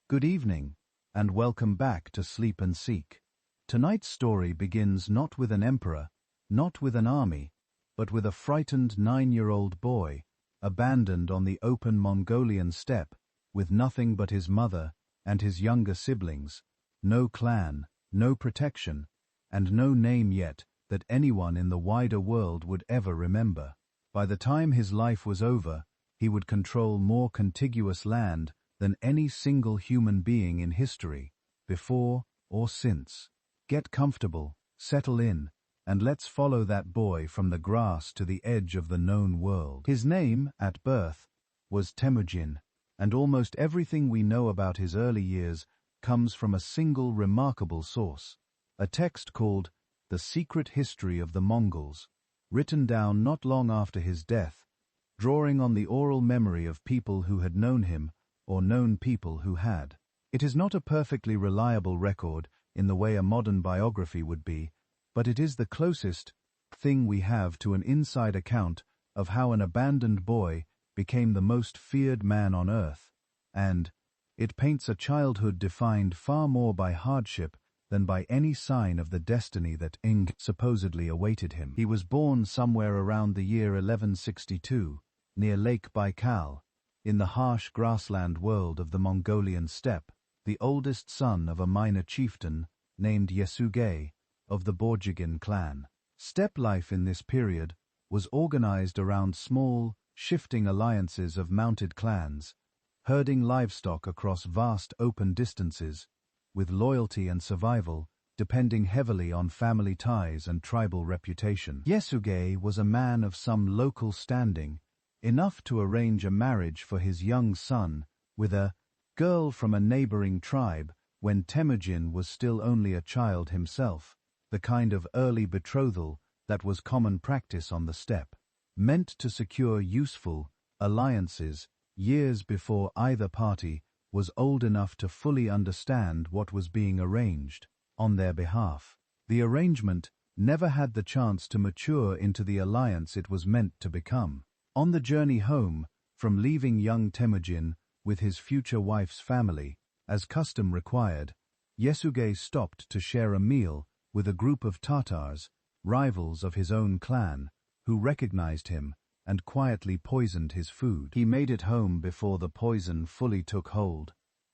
Good evening, and welcome back to Sleep and Seek. Tonight's story begins not with an emperor, not with an army, but with a frightened 9-year-old boy, abandoned on the open Mongolian steppe, with nothing but his mother and his younger siblings, no clan, no protection, and no name yet that anyone in the wider world would ever remember. By the time his life was over, he would control more contiguous land than any single human being in history, before or since. Get comfortable, settle in, and let's follow that boy from the grass to the edge of the known world. His name, at birth, was Temujin, and almost everything we know about his early years comes from a single remarkable source, a text called The Secret History of the Mongols, written down not long after his death, drawing on the oral memory of people who had known him or known people who had. It is not a perfectly reliable record in the way a modern biography would be, but it is the closest thing we have to an inside account of how an abandoned boy became the most feared man on earth, and it paints a childhood defined far more by hardship than by any sign of the destiny that supposedly awaited him. He was born somewhere around the year 1162, near Lake Baikal, in the harsh grassland world of the Mongolian steppe, the oldest son of a minor chieftain named Yesugei of the Borjigin clan. Steppe life in this period was organized around small, shifting alliances of mounted clans, herding livestock across vast open distances, with loyalty and survival depending heavily on family ties and tribal reputation. Yesugei was a man of some local standing, enough to arrange a marriage for his young son with a girl from a neighboring tribe when Temujin was still only a child himself, the kind of early betrothal that was common practice on the steppe, meant to secure useful alliances years before either party was old enough to fully understand what was being arranged on their behalf. The arrangement never had the chance to mature into the alliance it was meant to become. On the journey home, from leaving young Temujin with his future wife's family, as custom required, Yesugei stopped to share a meal with a group of Tatars, rivals of his own clan, who recognized him and quietly poisoned his food. He made it home before the poison fully took hold,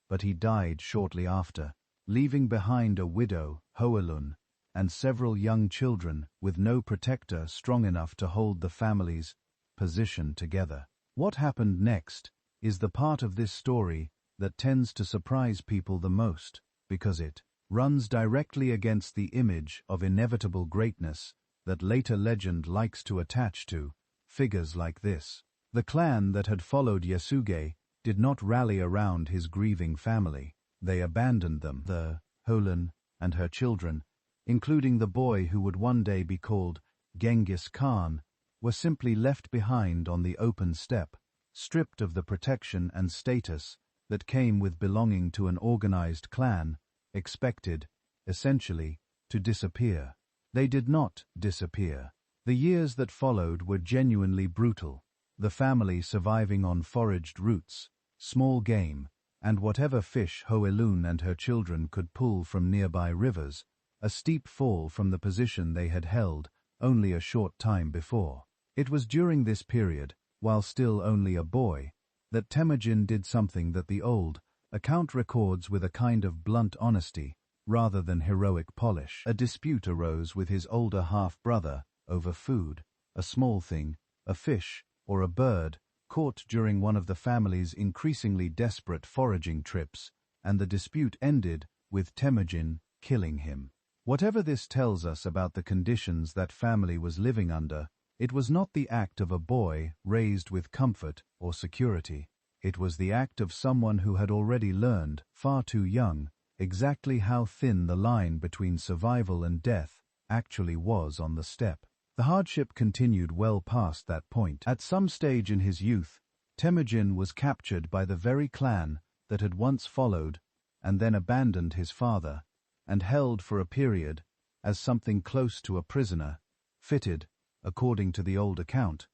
but he died shortly after, leaving behind a widow, Hoelun, and several young children with no protector strong enough to hold the family's position together. What happened next is the part of this story that tends to surprise people the most, because it runs directly against the image of inevitable greatness that later legend likes to attach to figures like this. The clan that had followed Yesugei did not rally around his grieving family. They abandoned them. The Hoelun and her children, including the boy who would one day be called Genghis Khan, were simply left behind on the open steppe, stripped of the protection and status that came with belonging to an organized clan, expected, essentially, to disappear. They did not disappear. The years that followed were genuinely brutal, the family surviving on foraged roots, small game, and whatever fish Hoelun and her children could pull from nearby rivers, a steep fall from the position they had held only a short time before. It was during this period, while still only a boy, that Temujin did something that the old account records with a kind of blunt honesty, rather than heroic polish. A dispute arose with his older half-brother over food, a small thing, a fish, or a bird, caught during one of the family's increasingly desperate foraging trips, and the dispute ended with Temujin killing him. Whatever this tells us about the conditions that family was living under, it was not the act of a boy raised with comfort or security. It was the act of someone who had already learned, far too young, exactly how thin the line between survival and death actually was on the steppe. The hardship continued well past that point. At some stage in his youth, Temujin was captured by the very clan that had once followed and then abandoned his father, and held for a period as something close to a prisoner, fitted, according to the old account,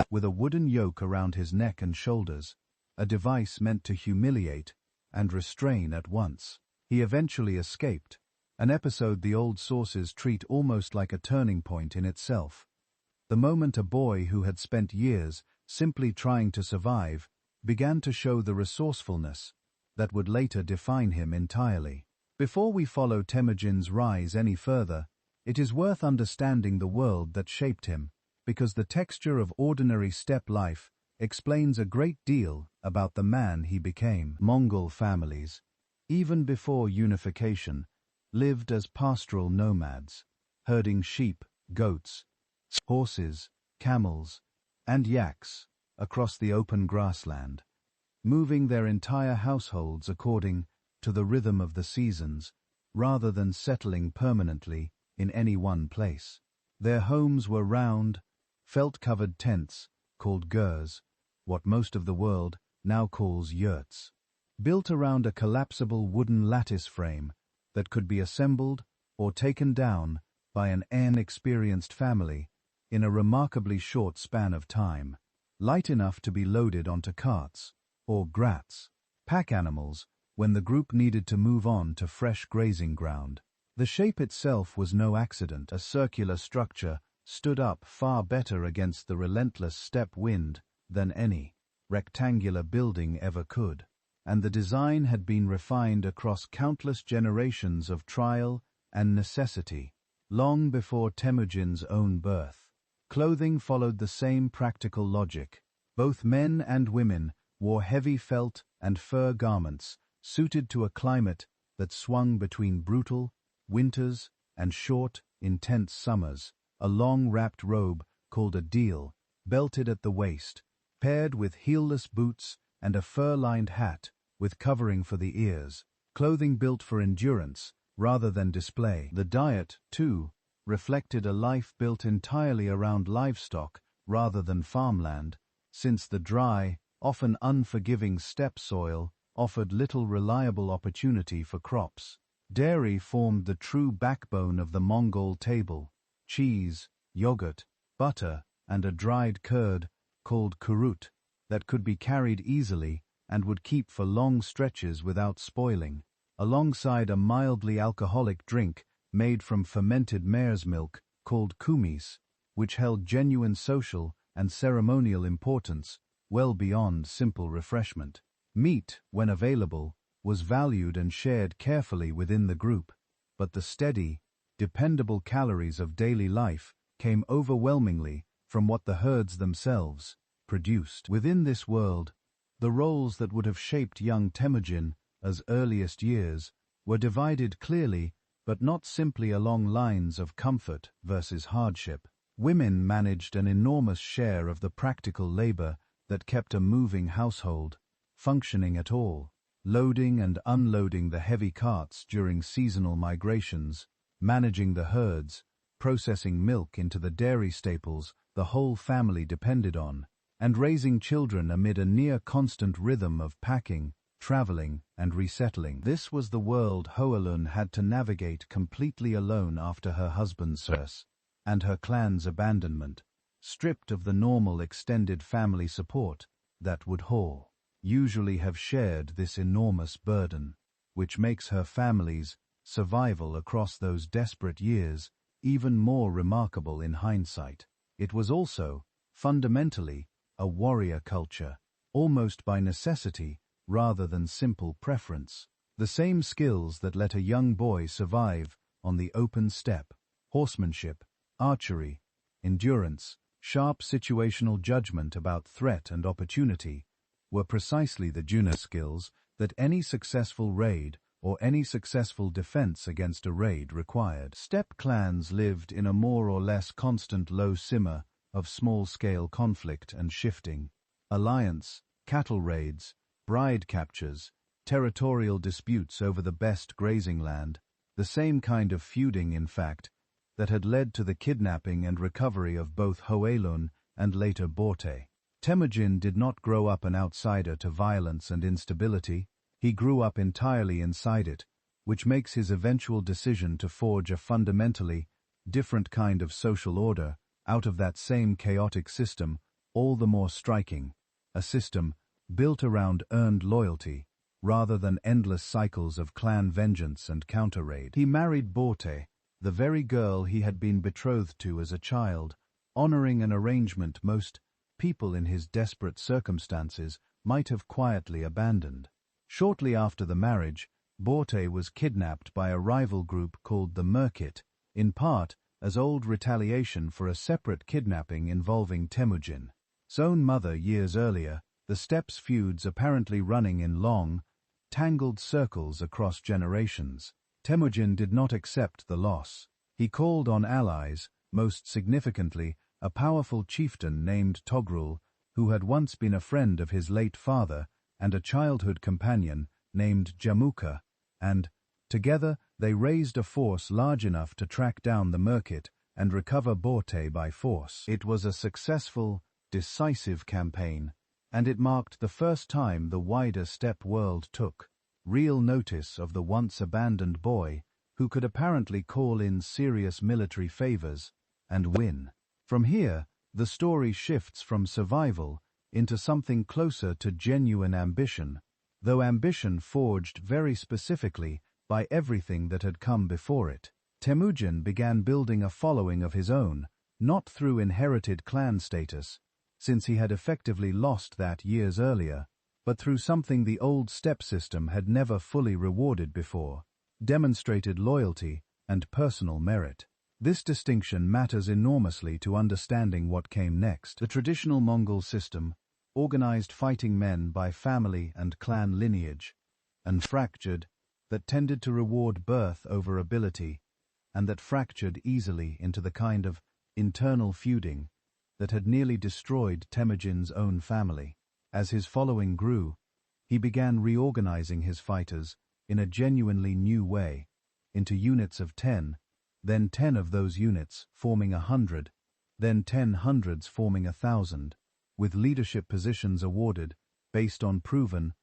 with a wooden yoke around his neck and shoulders, a device meant to humiliate and restrain at once. He eventually escaped, an episode the old sources treat almost like a turning point in itself. The moment a boy who had spent years simply trying to survive began to show the resourcefulness that would later define him entirely. Before we follow Temujin's rise any further, it is worth understanding the world that shaped him, because the texture of ordinary steppe life explains a great deal about the man he became. Mongol families, even before unification, lived as pastoral nomads, herding sheep, goats, horses, camels, and yaks across the open grassland, moving their entire households according to the rhythm of the seasons, rather than settling permanently in any one place. Their homes were round, felt-covered tents called gurs, what most of the world now calls yurts, built around a collapsible wooden lattice frame that could be assembled or taken down by an inexperienced family in a remarkably short span of time, light enough to be loaded onto carts, or grats, pack animals, when the group needed to move on to fresh grazing ground. The shape itself was no accident. A circular structure stood up far better against the relentless steppe wind than any rectangular building ever could, and the design had been refined across countless generations of trial and necessity, long before Temujin's own birth. Clothing followed the same practical logic. Both men and women wore heavy felt and fur garments suited to a climate that swung between brutal winters and short, intense summers. A long wrapped robe called a deal, belted at the waist, paired with heelless boots and a fur-lined hat with covering for the ears, clothing built for endurance rather than display. The diet, too, reflected a life built entirely around livestock rather than farmland, since the dry, often unforgiving steppe soil offered little reliable opportunity for crops. Dairy formed the true backbone of the Mongol table. Cheese, yogurt, butter, and a dried curd, called kurut, that could be carried easily and would keep for long stretches without spoiling, alongside a mildly alcoholic drink made from fermented mare's milk called kumis, which held genuine social and ceremonial importance well beyond simple refreshment. Meat, when available, was valued and shared carefully within the group, but the steady, dependable calories of daily life came overwhelmingly from what the herds themselves produced. Within this world, the roles that would have shaped young Temujin as earliest years were divided clearly, but not simply along lines of comfort versus hardship. Women managed an enormous share of the practical labor that kept a moving household functioning at all, loading and unloading the heavy carts during seasonal migrations, managing the herds, processing milk into the dairy staples the whole family depended on, and raising children amid a near-constant rhythm of packing, traveling, and resettling. This was the world Hoelun had to navigate completely alone after her husband's death and her clan's abandonment, stripped of the normal extended family support that would usually have shared this enormous burden, which makes her family's survival across those desperate years even more remarkable in hindsight. It was also, fundamentally, a warrior culture, almost by necessity rather than simple preference. The same skills that let a young boy survive on the open steppe, horsemanship, archery, endurance, sharp situational judgment about threat and opportunity, were precisely the junior skills that any successful raid or any successful defense against a raid required. Steppe clans lived in a more or less constant low simmer of small-scale conflict and shifting. Alliance, cattle raids, bride captures, territorial disputes over the best grazing land, the same kind of feuding, in fact, that had led to the kidnapping and recovery of both Hoelun and later Borte. Temujin did not grow up an outsider to violence and instability. He grew up entirely inside it, which makes his eventual decision to forge a fundamentally different kind of social order out of that same chaotic system all the more striking, a system built around earned loyalty rather than endless cycles of clan vengeance and counter-raid. He married Borte, the very girl he had been betrothed to as a child, honoring an arrangement most people in his desperate circumstances might have quietly abandoned. Shortly after the marriage, Borte was kidnapped by a rival group called the Merkit, in part as old retaliation for a separate kidnapping involving Temujin's own mother years earlier, the steppes feuds apparently running in long, tangled circles across generations. Temujin did not accept the loss. He called on allies, most significantly, a powerful chieftain named Togrul, who had once been a friend of his late father, and a childhood companion named Jamuka, and, together, they raised a force large enough to track down the Merkit and recover Borte by force. It was a successful, decisive campaign, and it marked the first time the wider steppe world took real notice of the once-abandoned boy who could apparently call in serious military favors and win. From here, the story shifts from survival into something closer to genuine ambition, though ambition forged very specifically by everything that had come before it. Temujin began building a following of his own, not through inherited clan status, since he had effectively lost that years earlier, but through something the old steppe system had never fully rewarded before: demonstrated loyalty and personal merit. This distinction matters enormously to understanding what came next. The traditional Mongol system organized fighting men by family and clan lineage, and fractured, that tended to reward birth over ability, and that fractured easily into the kind of internal feuding that had nearly destroyed Temujin's own family. As his following grew, he began reorganizing his fighters in a genuinely new way, into units of 10, then 10 of those units forming 100, then 10 hundreds forming 1,000, with leadership positions awarded based on proven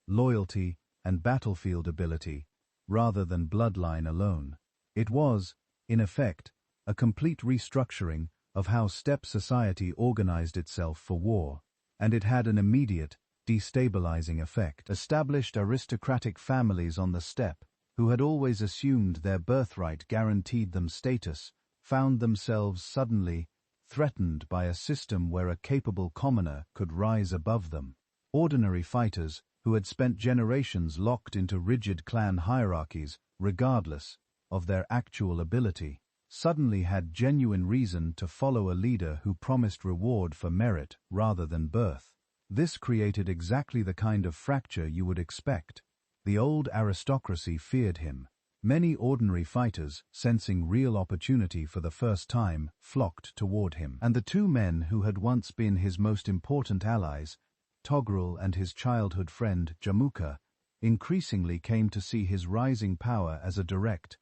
loyalty and battlefield ability, rather than bloodline alone. It was, in effect, a complete restructuring of how steppe society organized itself for war, and it had an immediate, destabilizing effect. Established aristocratic families on the steppe, who had always assumed their birthright guaranteed them status, found themselves suddenly threatened by a system where a capable commoner could rise above them. Ordinary fighters, who had spent generations locked into rigid clan hierarchies, regardless of their actual ability, suddenly had genuine reason to follow a leader who promised reward for merit rather than birth. This created exactly the kind of fracture you would expect. The old aristocracy feared him. Many ordinary fighters, sensing real opportunity for the first time, flocked toward him. And the two men who had once been his most important allies, Togrul and his childhood friend Jamuka, increasingly came to see his rising power as a direct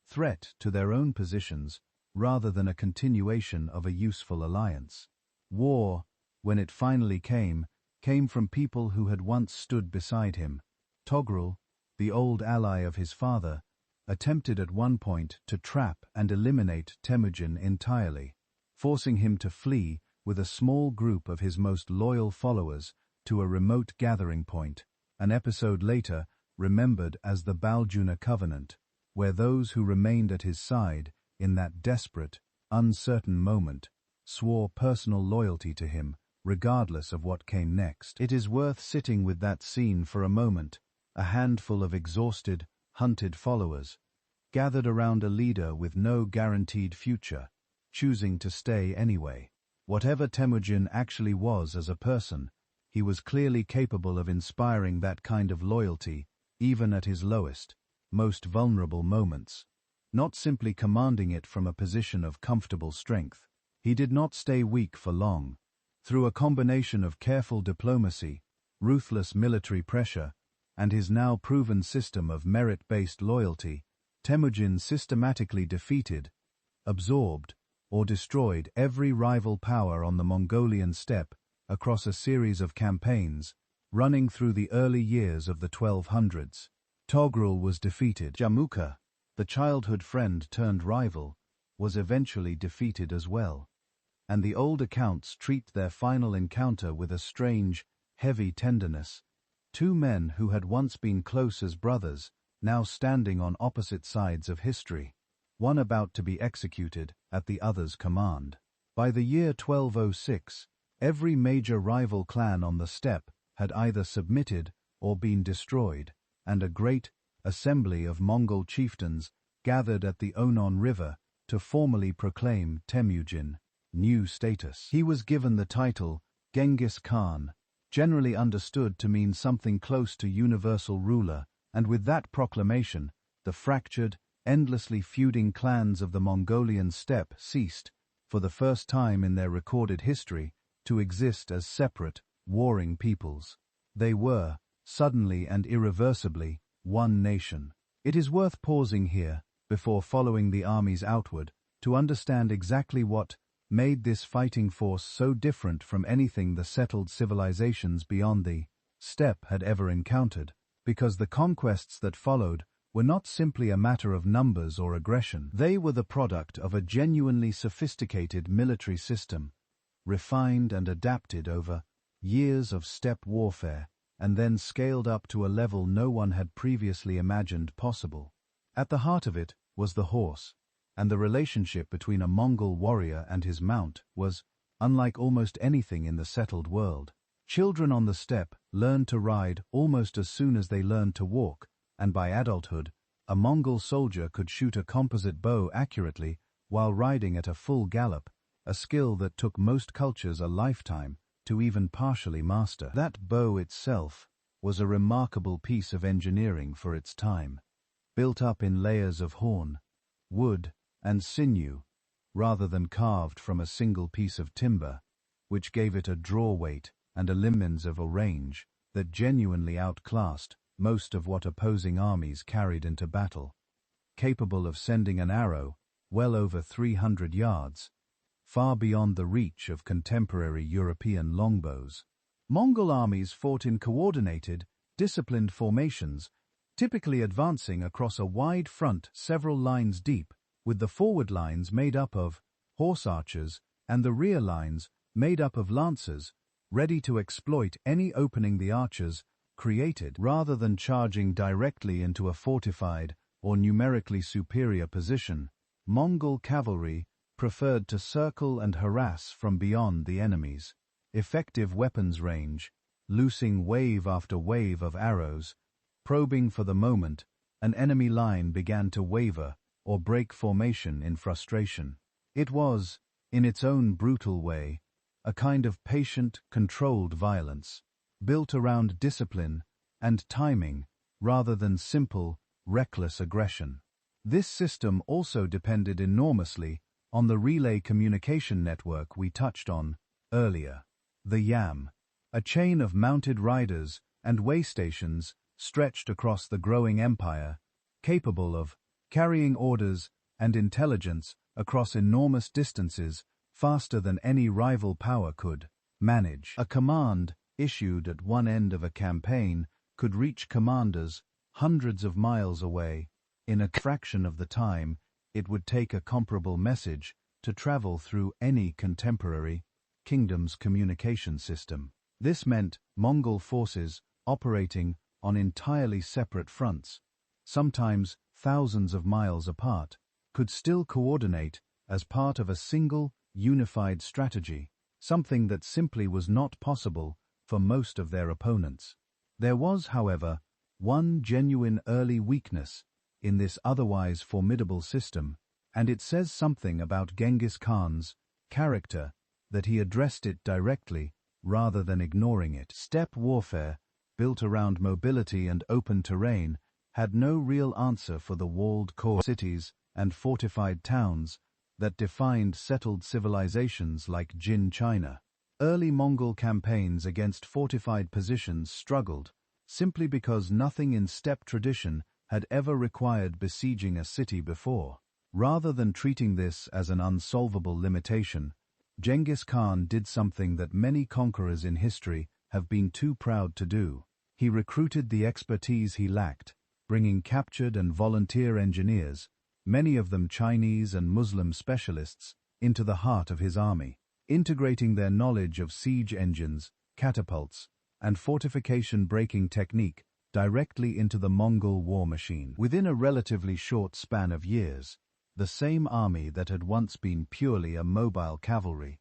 threat to their own positions rather than a continuation of a useful alliance. War, when it finally came from people who had once stood beside him. Togrul, the old ally of his father, attempted at one point to trap and eliminate Temujin entirely, forcing him to flee with a small group of his most loyal followers to a remote gathering point, an episode later remembered as the Baljuna Covenant, where those who remained at his side in that desperate, uncertain moment swore personal loyalty to him, regardless of what came next. It is worth sitting with that scene for a moment, a handful of exhausted, hunted followers, gathered around a leader with no guaranteed future, choosing to stay anyway. Whatever Temujin actually was as a person, he was clearly capable of inspiring that kind of loyalty, even at his lowest, most vulnerable moments, not simply commanding it from a position of comfortable strength. He did not stay weak for long. Through a combination of careful diplomacy, ruthless military pressure, and his now proven system of merit-based loyalty, Temujin systematically defeated, absorbed, or destroyed every rival power on the Mongolian steppe across a series of campaigns running through the early years of the 1200s. Togrul was defeated. Jamuka, the childhood friend turned rival, was eventually defeated as well, and the old accounts treat their final encounter with a strange, heavy tenderness, Two men who had once been close as brothers, now standing on opposite sides of history, one about to be executed at the other's command. By the year 1206, every major rival clan on the steppe had either submitted or been destroyed, and a great assembly of Mongol chieftains gathered at the Onon River to formally proclaim Temujin new status. He was given the title Genghis Khan, generally understood to mean something close to universal ruler, and with that proclamation, the fractured, endlessly feuding clans of the Mongolian steppe ceased, for the first time in their recorded history, to exist as separate, warring peoples. They were, suddenly and irreversibly, one nation. It is worth pausing here, before following the armies outward, to understand exactly what made this fighting force so different from anything the settled civilizations beyond the steppe had ever encountered, because the conquests that followed were not simply a matter of numbers or aggression. They were the product of a genuinely sophisticated military system, refined and adapted over years of steppe warfare, and then scaled up to a level no one had previously imagined possible. At the heart of it was the horse, and the relationship between a Mongol warrior and his mount was unlike almost anything in the settled world. Children on the steppe learned to ride almost as soon as they learned to walk, and by adulthood, a Mongol soldier could shoot a composite bow accurately while riding at a full gallop, a skill that took most cultures a lifetime to even partially master. That bow itself was a remarkable piece of engineering for its time, built up in layers of horn, wood, and sinew, rather than carved from a single piece of timber, which gave it a draw weight and a immersive range that genuinely outclassed most of what opposing armies carried into battle, capable of sending an arrow well over 300 yards, far beyond the reach of contemporary European longbows. Mongol armies fought in coordinated, disciplined formations, typically advancing across a wide front several lines deep, with the forward lines made up of horse archers and the rear lines made up of lancers, ready to exploit any opening the archers created. Rather than charging directly into a fortified or numerically superior position, Mongol cavalry preferred to circle and harass from beyond the enemy's effective weapons range, loosing wave after wave of arrows, probing for the moment an enemy line began to waver or break formation in frustration. It was, in its own brutal way, a kind of patient, controlled violence, built around discipline and timing rather than simple, reckless aggression. This system also depended enormously on the relay communication network we touched on earlier. The YAM, a chain of mounted riders and way stations stretched across the growing empire, capable of carrying orders and intelligence across enormous distances faster than any rival power could manage. A command issued at one end of a campaign could reach commanders hundreds of miles away in a fraction of the time it would take a comparable message to travel through any contemporary kingdom's communication system. This meant Mongol forces operating on entirely separate fronts, sometimes thousands of miles apart, could still coordinate as part of a single, unified strategy, something that simply was not possible for most of their opponents. There was, however, one genuine early weakness in this otherwise formidable system, and it says something about Genghis Khan's character that he addressed it directly rather than ignoring it. Steppe warfare, built around mobility and open terrain, had no real answer for the walled core cities and fortified towns that defined settled civilizations like Jin China. Early Mongol campaigns against fortified positions struggled, simply because nothing in steppe tradition had ever required besieging a city before. Rather than treating this as an unsolvable limitation, Genghis Khan did something that many conquerors in history have been too proud to do. He recruited the expertise he lacked, bringing captured and volunteer engineers, many of them Chinese and Muslim specialists, into the heart of his army, integrating their knowledge of siege engines, catapults, and fortification-breaking technique directly into the Mongol war machine. Within a relatively short span of years, the same army that had once been purely a mobile cavalry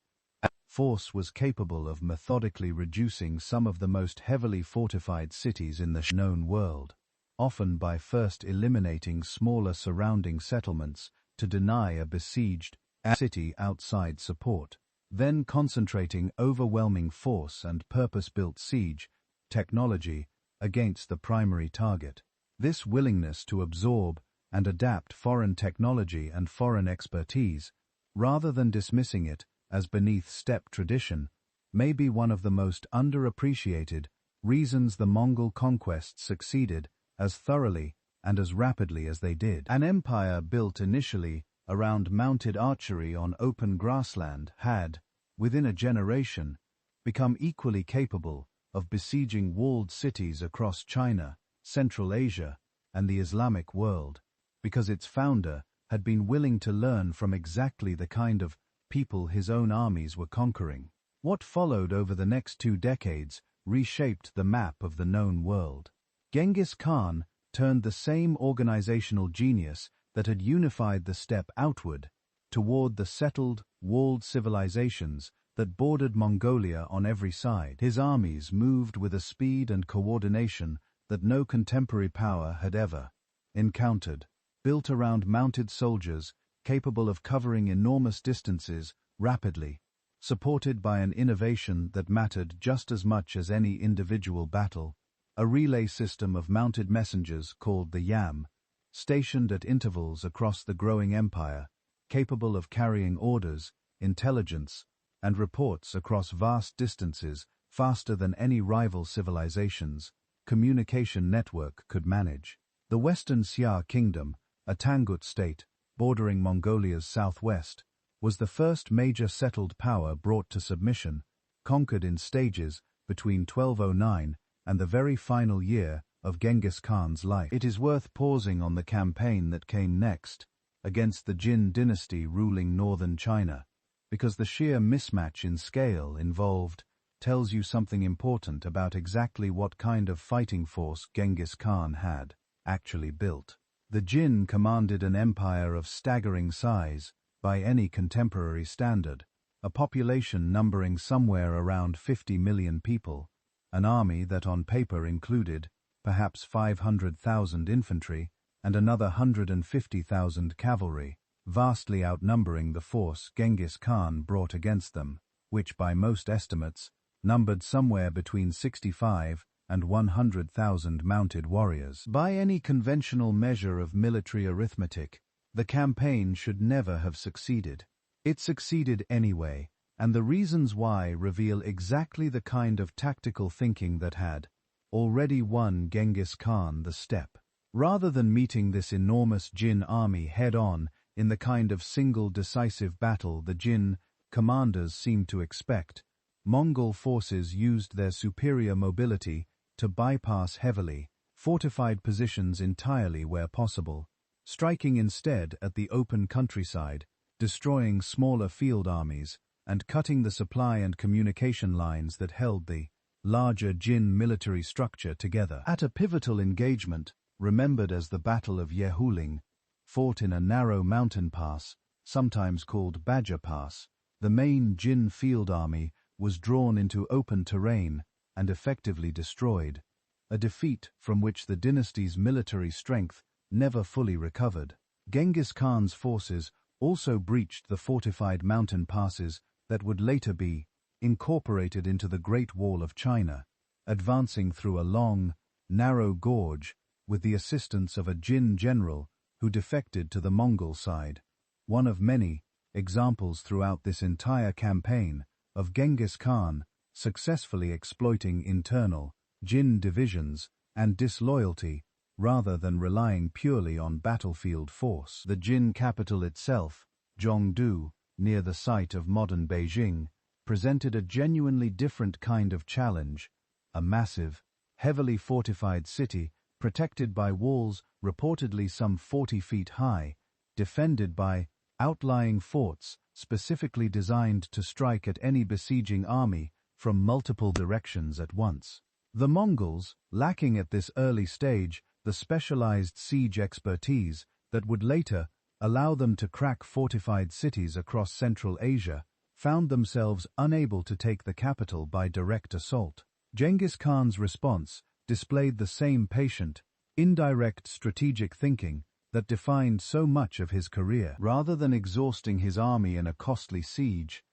force was capable of methodically reducing some of the most heavily fortified cities in the known world, often by first eliminating smaller surrounding settlements to deny a besieged city outside support, then concentrating overwhelming force and purpose-built siege technology against the primary target. This willingness to absorb and adapt foreign technology and foreign expertise, rather than dismissing it as beneath steppe tradition, may be one of the most underappreciated reasons the Mongol conquests succeeded as thoroughly and as rapidly as they did. An empire built initially around mounted archery on open grassland had, within a generation, become equally capable of besieging walled cities across China, Central Asia, and the Islamic world, because its founder had been willing to learn from exactly the kind of people his own armies were conquering. What followed over the next 2 decades reshaped the map of the known world. Genghis Khan turned the same organizational genius that had unified the steppe outward toward the settled, walled civilizations that bordered Mongolia on every side. His armies moved with a speed and coordination that no contemporary power had ever encountered, built around mounted soldiers capable of covering enormous distances rapidly, supported by an innovation that mattered just as much as any individual battle, a relay system of mounted messengers called the yam, stationed at intervals across the growing empire, capable of carrying orders, intelligence, and reports across vast distances faster than any rival civilization's communication network could manage. The Western Xia Kingdom, a Tangut state bordering Mongolia's southwest, was the first major settled power brought to submission, conquered in stages between 1209 and the very final year of Genghis Khan's life. It is worth pausing on the campaign that came next, against the Jin dynasty ruling northern China, because the sheer mismatch in scale involved tells you something important about exactly what kind of fighting force Genghis Khan had actually built. The Jin commanded an empire of staggering size by any contemporary standard, a population numbering somewhere around 50 million people, an army that on paper included perhaps 500,000 infantry and another 150,000 cavalry, vastly outnumbering the force Genghis Khan brought against them, which by most estimates numbered somewhere between 65 and 100,000 mounted warriors. By any conventional measure of military arithmetic, the campaign should never have succeeded. It succeeded anyway, and the reasons why reveal exactly the kind of tactical thinking that had already won Genghis Khan the steppe. Rather than meeting this enormous Jin army head-on in the kind of single decisive battle the Jin commanders seemed to expect, Mongol forces used their superior mobility to bypass heavily fortified positions entirely where possible, striking instead at the open countryside, destroying smaller field armies, and cutting the supply and communication lines that held the larger Jin military structure together. At a pivotal engagement, remembered as the Battle of Yehuling, fought in a narrow mountain pass, sometimes called Badger Pass, the main Jin field army was drawn into open terrain and effectively destroyed, a defeat from which the dynasty's military strength never fully recovered. Genghis Khan's forces also breached the fortified mountain passes that would later be incorporated into the Great Wall of China, advancing through a long, narrow gorge with the assistance of a Jin general who defected to the Mongol side, one of many examples throughout this entire campaign of Genghis Khan successfully exploiting internal Jin divisions and disloyalty rather than relying purely on battlefield force. The Jin capital itself, Zhongdu, near the site of modern Beijing, presented a genuinely different kind of challenge, a massive, heavily fortified city protected by walls reportedly some 40 feet high, defended by outlying forts specifically designed to strike at any besieging army from multiple directions at once. The Mongols, lacking at this early stage the specialized siege expertise that would later allow them to crack fortified cities across Central Asia, found themselves unable to take the capital by direct assault. Genghis Khan's response displayed the same patient, indirect strategic thinking that defined so much of his career. Rather than exhausting his army in a costly siege,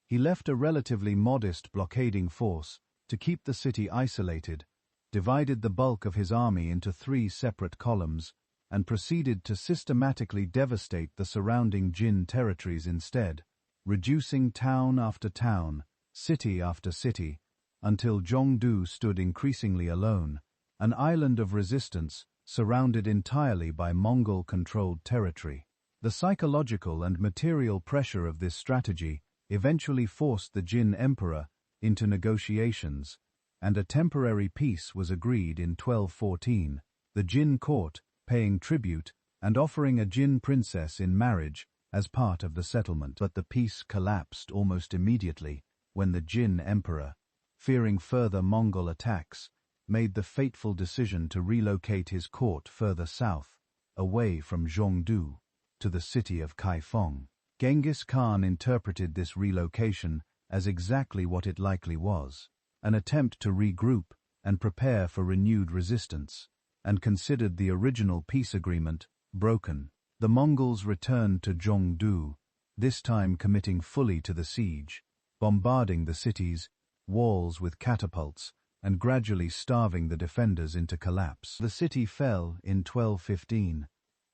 he left a relatively modest blockading force to keep the city isolated, divided the bulk of his army into 3 separate columns, and proceeded to systematically devastate the surrounding Jin territories instead, reducing town after town, city after city, until Zhongdu stood increasingly alone, an island of resistance surrounded entirely by Mongol-controlled territory. The psychological and material pressure of this strategy eventually forced the Jin emperor into negotiations, and a temporary peace was agreed in 1214, the Jin court paying tribute and offering a Jin princess in marriage as part of the settlement. But the peace collapsed almost immediately when the Jin emperor, fearing further Mongol attacks, made the fateful decision to relocate his court further south, away from Zhongdu, to the city of Kaifeng. Genghis Khan interpreted this relocation as exactly what it likely was, an attempt to regroup and prepare for renewed resistance, and considered the original peace agreement broken. The Mongols returned to Zhongdu, this time committing fully to the siege, bombarding the city's walls with catapults and gradually starving the defenders into collapse. The city fell in 1215,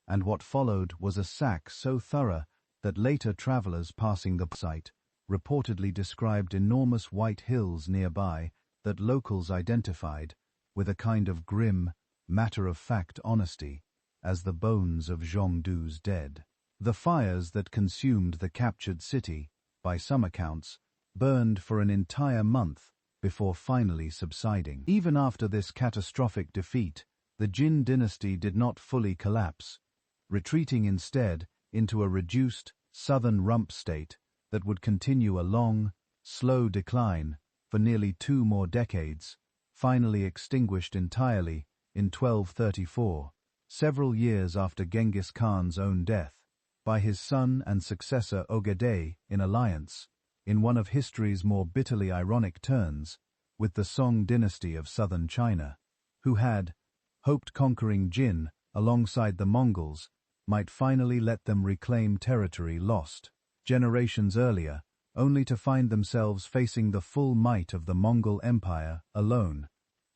and what followed was a sack so thorough that later travelers passing the site reportedly described enormous white hills nearby that locals identified, with a kind of grim, matter-of-fact honesty, as the bones of Zhongdu's dead. The fires that consumed the captured city, by some accounts, burned for an entire month before finally subsiding. Even after this catastrophic defeat, the Jin dynasty did not fully collapse, retreating instead into a reduced, southern rump state that would continue a long, slow decline for nearly 2 more decades, finally extinguished entirely in 1234, several years after Genghis Khan's own death, by his son and successor Ogedei in alliance, in one of history's more bitterly ironic turns, with the Song dynasty of southern China, who had hoped conquering Jin alongside the Mongols might finally let them reclaim territory lost generations earlier, only to find themselves facing the full might of the Mongol Empire alone,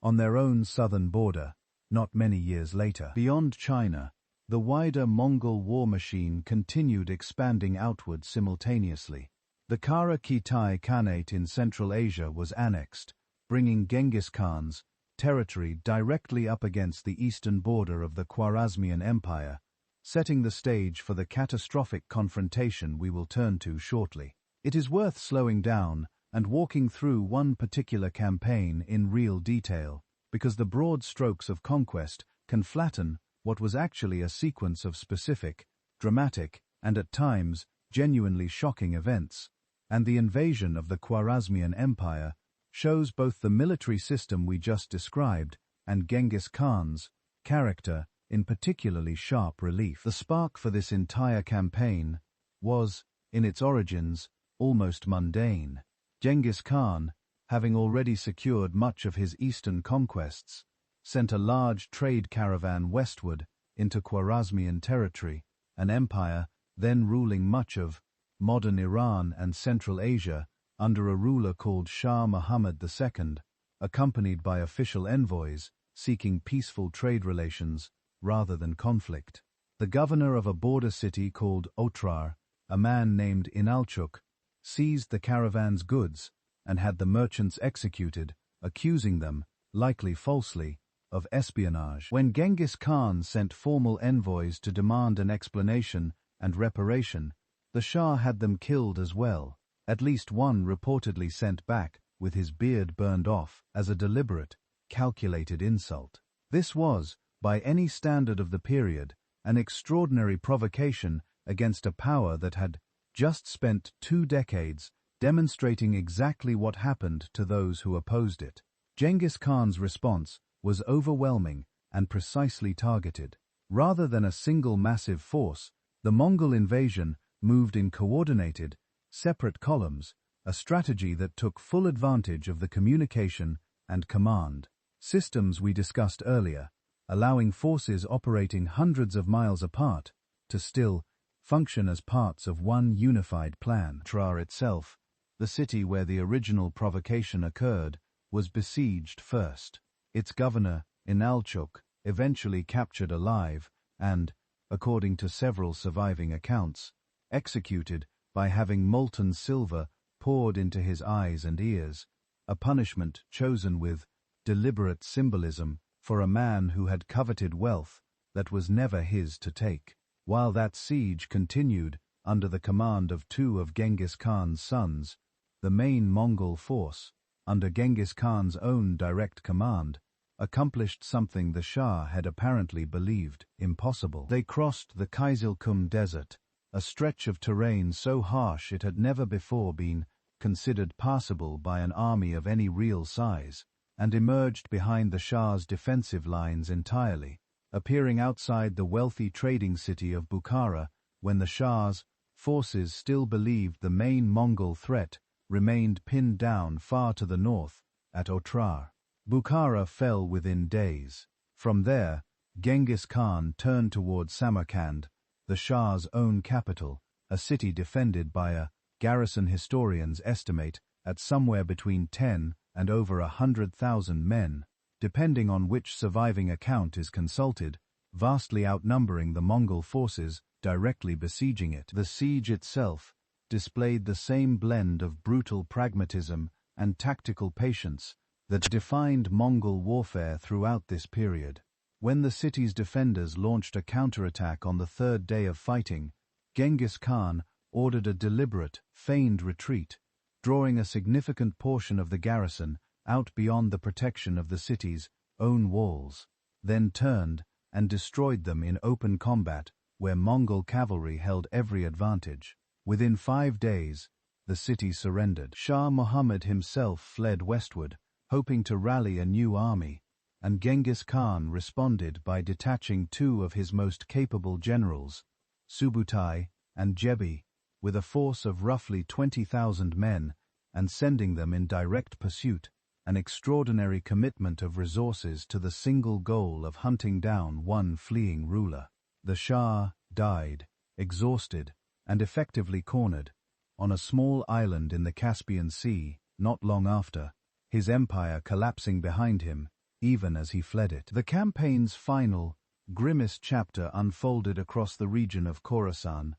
on their own southern border, not many years later. Beyond China, the wider Mongol war machine continued expanding outward simultaneously. The Kara Khitai Khanate in Central Asia was annexed, bringing Genghis Khan's territory directly up against the eastern border of the Khwarezmian Empire, setting the stage for the catastrophic confrontation we will turn to shortly. It is worth slowing down and walking through one particular campaign in real detail, because the broad strokes of conquest can flatten what was actually a sequence of specific, dramatic, and at times genuinely shocking events, and the invasion of the Khwarezmian Empire shows both the military system we just described and Genghis Khan's character in particularly sharp relief. The spark for this entire campaign was, in its origins, almost mundane. Genghis Khan, having already secured much of his eastern conquests, sent a large trade caravan westward into Khwarezmian territory, an empire then ruling much of modern Iran and Central Asia under a ruler called Shah Muhammad II, accompanied by official envoys seeking peaceful trade relations rather than conflict. The governor of a border city called Otrar, a man named Inalchuk, seized the caravan's goods and had the merchants executed, accusing them, likely falsely, of espionage. When Genghis Khan sent formal envoys to demand an explanation and reparation, the Shah had them killed as well, at least one reportedly sent back with his beard burned off as a deliberate, calculated insult. This was, by any standard of the period, an extraordinary provocation against a power that had just spent 2 decades demonstrating exactly what happened to those who opposed it. Genghis Khan's response was overwhelming and precisely targeted. Rather than a single massive force, the Mongol invasion moved in coordinated, separate columns, a strategy that took full advantage of the communication and command systems we discussed earlier, allowing forces operating hundreds of miles apart to still function as parts of one unified plan. Otrar itself, the city where the original provocation occurred, was besieged first. Its governor, Inalchuk, eventually captured alive and, according to several surviving accounts, executed by having molten silver poured into his eyes and ears, a punishment chosen with deliberate symbolism for a man who had coveted wealth that was never his to take. While that siege continued under the command of two of Genghis Khan's sons, the main Mongol force, under Genghis Khan's own direct command, accomplished something the Shah had apparently believed impossible. They crossed the Kizilkum Desert, a stretch of terrain so harsh it had never before been considered passable by an army of any real size, and emerged behind the Shah's defensive lines entirely, appearing outside the wealthy trading city of Bukhara when the Shah's forces still believed the main Mongol threat remained pinned down far to the north at Otrar. Bukhara fell within days. From there, Genghis Khan turned toward Samarkand, the Shah's own capital, a city defended by a garrison historians estimate at somewhere between 10 and over 100,000 men, depending on which surviving account is consulted, vastly outnumbering the Mongol forces directly besieging it. The siege itself displayed the same blend of brutal pragmatism and tactical patience that defined Mongol warfare throughout this period. When the city's defenders launched a counterattack on the third day of fighting, Genghis Khan ordered a deliberate, feigned retreat, drawing a significant portion of the garrison out beyond the protection of the city's own walls, then turned and destroyed them in open combat where Mongol cavalry held every advantage. Within 5 days, the city surrendered. Shah Muhammad himself fled westward, hoping to rally a new army, and Genghis Khan responded by detaching 2 of his most capable generals, Subutai and Jebi, with a force of roughly 20,000 men, and sending them in direct pursuit, an extraordinary commitment of resources to the single goal of hunting down one fleeing ruler. The Shah died, exhausted, and effectively cornered, on a small island in the Caspian Sea, not long after, his empire collapsing behind him, even as he fled it. The campaign's final, grimmest chapter unfolded across the region of Khorasan,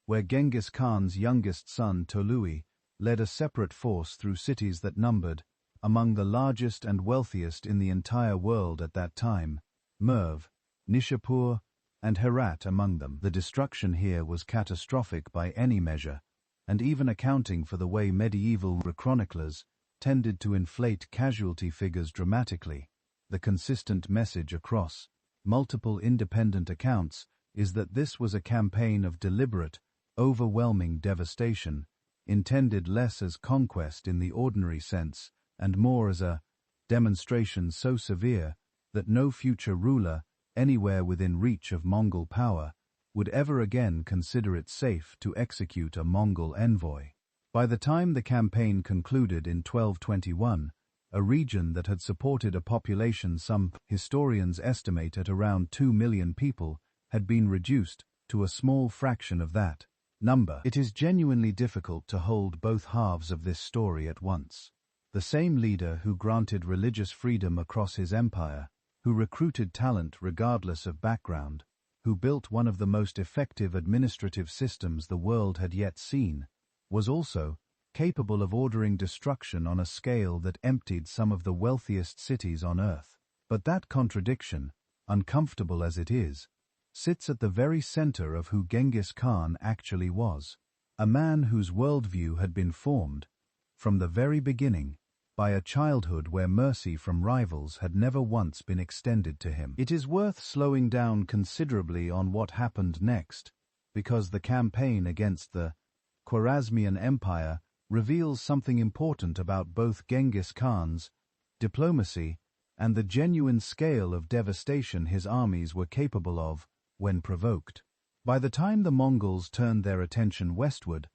where Genghis Khan's youngest son Tolui led a separate force through cities that numbered, among the largest and wealthiest in the entire world at that time, Merv, Nishapur, and Herat among them. The destruction here was catastrophic by any measure, and even accounting for the way medieval chroniclers tended to inflate casualty figures dramatically, the consistent message across multiple independent accounts is that this was a campaign of deliberate, overwhelming devastation, intended less as conquest in the ordinary sense and more as a demonstration so severe that no future ruler anywhere within reach of Mongol power would ever again consider it safe to execute a Mongol envoy. By the time the campaign concluded in 1221, a region that had supported a population some historians estimate at around 2 million people had been reduced to a small fraction of that number. It is genuinely difficult to hold both halves of this story at once. The same leader who granted religious freedom across his empire, who recruited talent regardless of background, who built one of the most effective administrative systems the world had yet seen, was also capable of ordering destruction on a scale that emptied some of the wealthiest cities on earth. But that contradiction, uncomfortable as it is, sits at the very center of who Genghis Khan actually was, a man whose worldview had been formed, from the very beginning, by a childhood where mercy from rivals had never once been extended to him. It is worth slowing down considerably on what happened next, because the campaign against the Khwarezmian Empire reveals something important about both Genghis Khan's diplomacy, and the genuine scale of devastation his armies were capable of when provoked. By the time the Mongols turned their attention westward,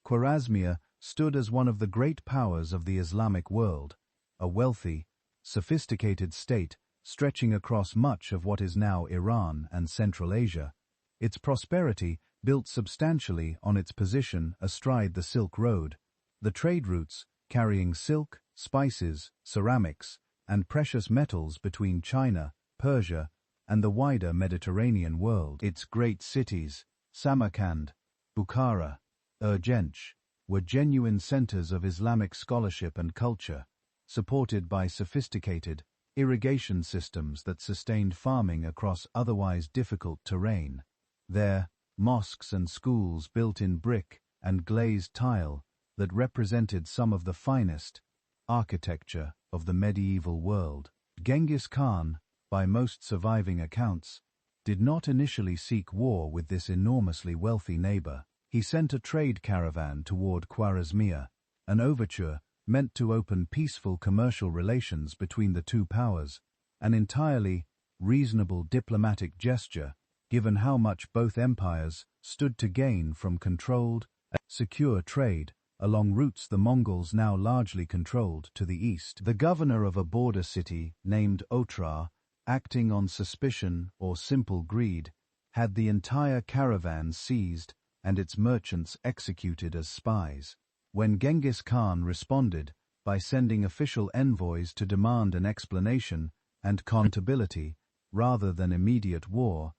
Khwarezmia stood as one of the great powers of the Islamic world, a wealthy, sophisticated state stretching across much of what is now Iran and Central Asia. Its prosperity built substantially on its position astride the Silk Road, the trade routes carrying silk, spices, ceramics, and precious metals between China, Persia, and the wider Mediterranean world. Its great cities, Samarkand, Bukhara, Urgench, were genuine centers of Islamic scholarship and culture, supported by sophisticated irrigation systems that sustained farming across otherwise difficult terrain. There, mosques and schools built in brick and glazed tile that represented some of the finest architecture of the medieval world. Genghis Khan, by most surviving accounts, did not initially seek war with this enormously wealthy neighbor. He sent a trade caravan toward Khwarezmia, an overture meant to open peaceful commercial relations between the two powers, an entirely reasonable diplomatic gesture given how much both empires stood to gain from controlled, secure trade along routes the Mongols now largely controlled to the east. The governor of a border city named Otrar, acting on suspicion or simple greed, had the entire caravan seized and its merchants executed as spies. When Genghis Khan responded by sending official envoys to demand an explanation and accountability rather than immediate war,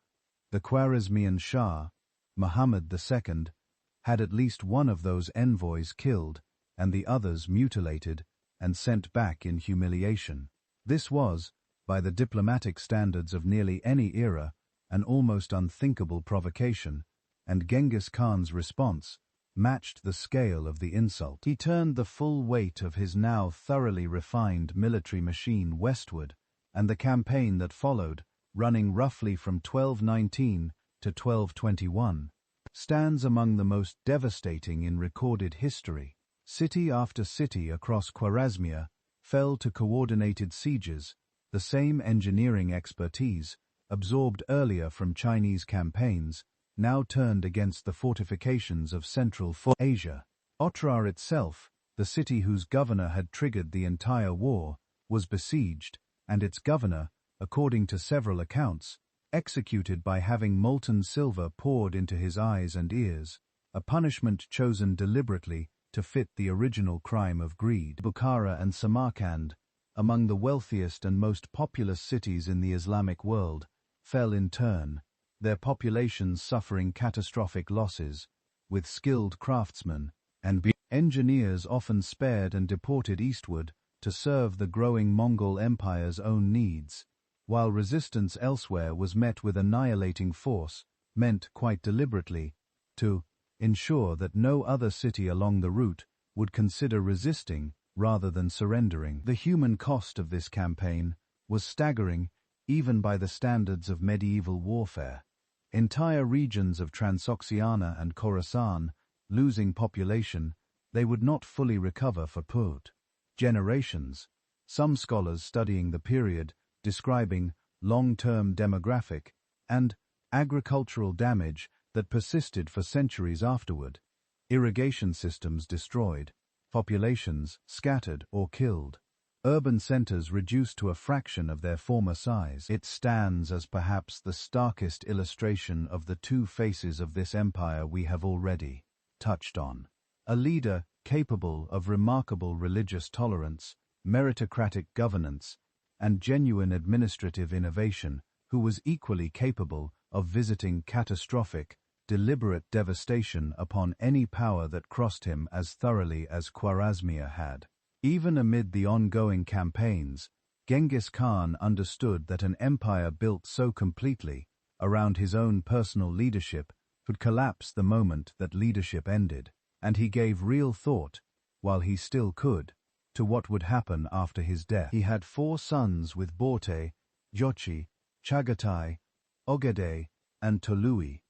the Khwarezmian Shah, Muhammad II, had at least one of those envoys killed and the others mutilated and sent back in humiliation. This was, by the diplomatic standards of nearly any era, an almost unthinkable provocation, and Genghis Khan's response matched the scale of the insult. He turned the full weight of his now thoroughly refined military machine westward, and the campaign that followed, running roughly from 1219 to 1221, stands among the most devastating in recorded history. City after city across Khwarezmia fell to coordinated sieges, the same engineering expertise, absorbed earlier from Chinese campaigns, now turned against the fortifications of Central Asia. Otrar itself, the city whose governor had triggered the entire war, was besieged, and its governor, according to several accounts, executed by having molten silver poured into his eyes and ears, a punishment chosen deliberately to fit the original crime of greed. Bukhara and Samarkand, among the wealthiest and most populous cities in the Islamic world, fell in turn, their populations suffering catastrophic losses, with skilled craftsmen and engineers often spared and deported eastward to serve the growing Mongol Empire's own needs, while resistance elsewhere was met with annihilating force, meant quite deliberately to ensure that no other city along the route would consider resisting rather than surrendering. The human cost of this campaign was staggering even by the standards of medieval warfare. Entire regions of Transoxiana and Khorasan losing population they would not fully recover for generations. Some scholars studying the period describing long-term demographic and agricultural damage that persisted for centuries afterward. Irrigation systems destroyed, populations scattered or killed, urban centers reduced to a fraction of their former size. It stands as perhaps the starkest illustration of the two faces of this empire we have already touched on. A leader capable of remarkable religious tolerance, meritocratic governance, and genuine administrative innovation, who was equally capable of visiting catastrophic, deliberate devastation upon any power that crossed him as thoroughly as Khwarezmia had. Even amid the ongoing campaigns, Genghis Khan understood that an empire built so completely around his own personal leadership could collapse the moment that leadership ended, and he gave real thought, while he still could, to what would happen after his death. He had 4 sons with Borte, Jochi, Chagatai, Ogedei, and Tolui,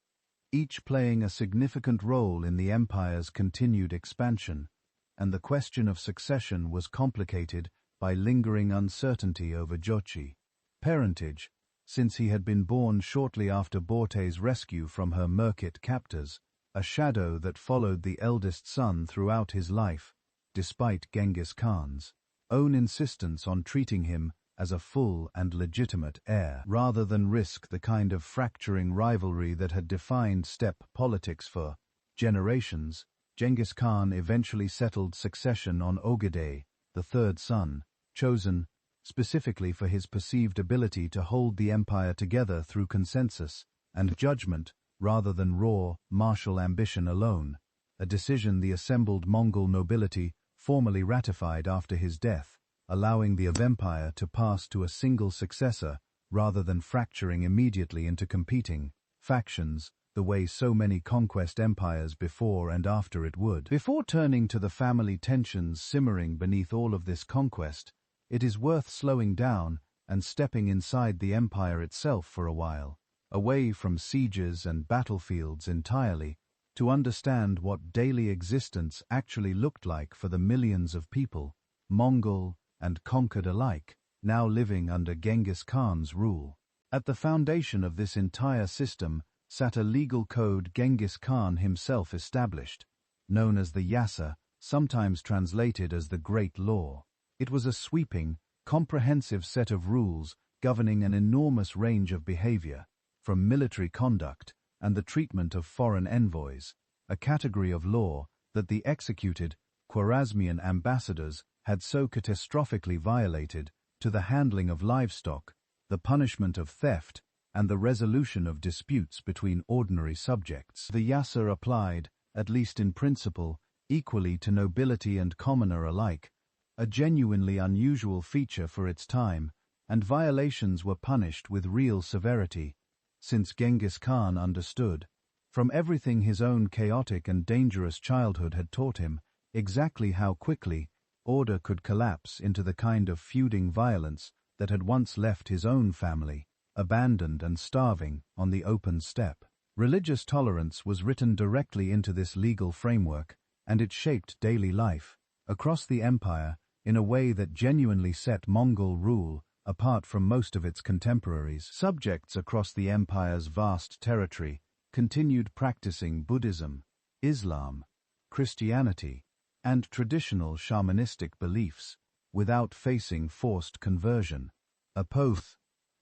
each playing a significant role in the empire's continued expansion, and the question of succession was complicated by lingering uncertainty over Jochi. Parentage, since he had been born shortly after Borte's rescue from her Merkit captors, a shadow that followed the eldest son throughout his life, despite Genghis Khan's own insistence on treating him as a full and legitimate heir, rather than risk the kind of fracturing rivalry that had defined steppe politics for generations. Genghis Khan eventually settled succession on Ogedei, the third son, chosen specifically for his perceived ability to hold the empire together through consensus and judgment rather than raw, martial ambition alone, a decision the assembled Mongol nobility formally ratified after his death, allowing the empire to pass to a single successor rather than fracturing immediately into competing factions, the way so many conquest empires before and after it would. Before turning to the family tensions simmering beneath all of this conquest, it is worth slowing down and stepping inside the empire itself for a while, away from sieges and battlefields entirely, to understand what daily existence actually looked like for the millions of people, Mongol and conquered alike, now living under Genghis Khan's rule. At the foundation of this entire system sat a legal code Genghis Khan himself established, known as the Yasa, sometimes translated as the Great Law. It was a sweeping, comprehensive set of rules governing an enormous range of behavior, from military conduct and the treatment of foreign envoys, a category of law that the executed Khwarezmian ambassadors had so catastrophically violated, to the handling of livestock, the punishment of theft, and the resolution of disputes between ordinary subjects. The Yasa applied, at least in principle, equally to nobility and commoner alike, a genuinely unusual feature for its time, and violations were punished with real severity, since Genghis Khan understood, from everything his own chaotic and dangerous childhood had taught him, exactly how quickly order could collapse into the kind of feuding violence that had once left his own family, abandoned and starving, on the open steppe. Religious tolerance was written directly into this legal framework, and it shaped daily life, across the empire, in a way that genuinely set Mongol rule apart from most of its contemporaries. Subjects across the empire's vast territory continued practicing Buddhism, Islam, Christianity, and traditional shamanistic beliefs, without facing forced conversion, a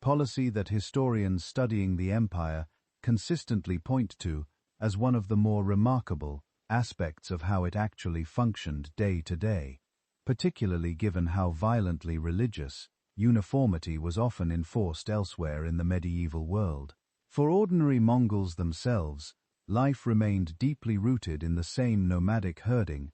policy that historians studying the empire consistently point to as one of the more remarkable aspects of how it actually functioned day to day, particularly given how violently religious uniformity was often enforced elsewhere in the medieval world. For ordinary Mongols themselves, life remained deeply rooted in the same nomadic herding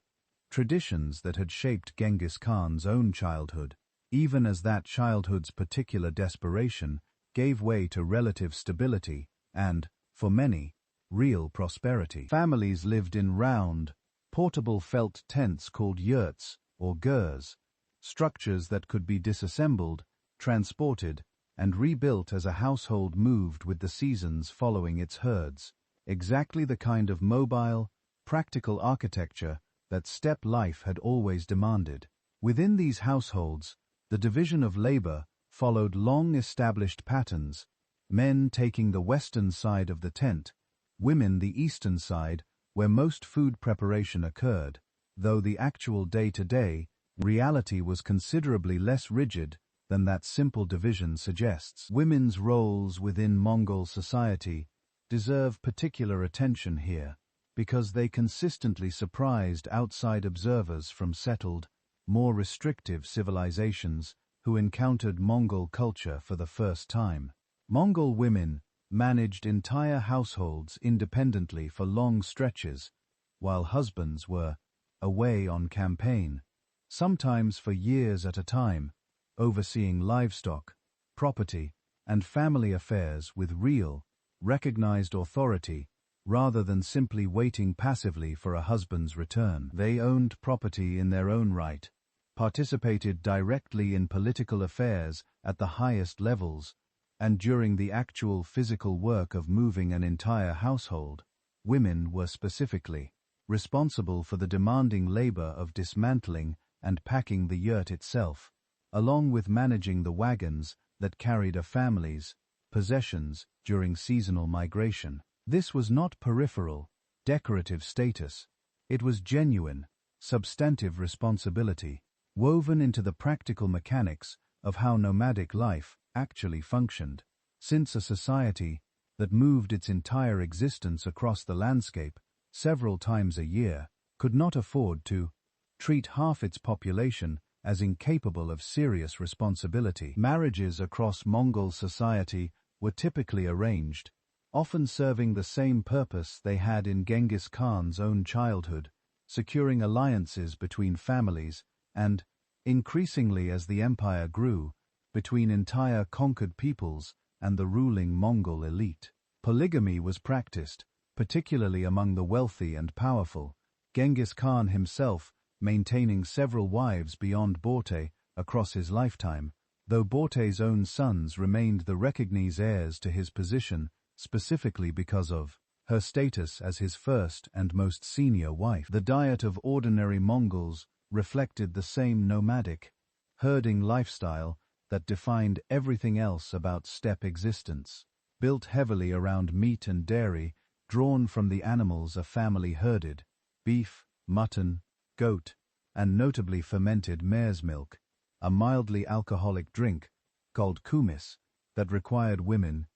traditions that had shaped Genghis Khan's own childhood, even as that childhood's particular desperation gave way to relative stability and, for many, real prosperity. Families lived in round, portable felt tents called yurts or gurs, structures that could be disassembled, transported, and rebuilt as a household moved with the seasons following its herds, exactly the kind of mobile, practical architecture that steppe life had always demanded. Within these households, the division of labor followed long-established patterns, men taking the western side of the tent, women the eastern side, where most food preparation occurred, though the actual day-to-day reality was considerably less rigid than that simple division suggests. Women's roles within Mongol society deserve particular attention here, because they consistently surprised outside observers from settled, more restrictive civilizations who encountered Mongol culture for the first time. Mongol women managed entire households independently for long stretches, while husbands were away on campaign, sometimes for years at a time, overseeing livestock, property, and family affairs with real, recognized authority, rather than simply waiting passively for a husband's return. They owned property in their own right, participated directly in political affairs at the highest levels, and during the actual physical work of moving an entire household, women were specifically responsible for the demanding labor of dismantling and packing the yurt itself, along with managing the wagons that carried a family's possessions during seasonal migration. This was not peripheral, decorative status. It was genuine, substantive responsibility, woven into the practical mechanics of how nomadic life actually functioned. Since a society that moved its entire existence across the landscape several times a year could not afford to treat half its population as incapable of serious responsibility. Marriages across Mongol society were typically arranged, often serving the same purpose they had in Genghis Khan's own childhood, securing alliances between families and, increasingly as the empire grew, between entire conquered peoples and the ruling Mongol elite. Polygamy was practiced, particularly among the wealthy and powerful, Genghis Khan himself maintaining several wives beyond Borte across his lifetime, though Borte's own sons remained the recognized heirs to his position specifically because of her status as his first and most senior wife. The diet of ordinary Mongols reflected the same nomadic, herding lifestyle that defined everything else about steppe existence, built heavily around meat and dairy drawn from the animals a family herded: beef, mutton, goat, and notably fermented mare's milk, a mildly alcoholic drink called kumis that required women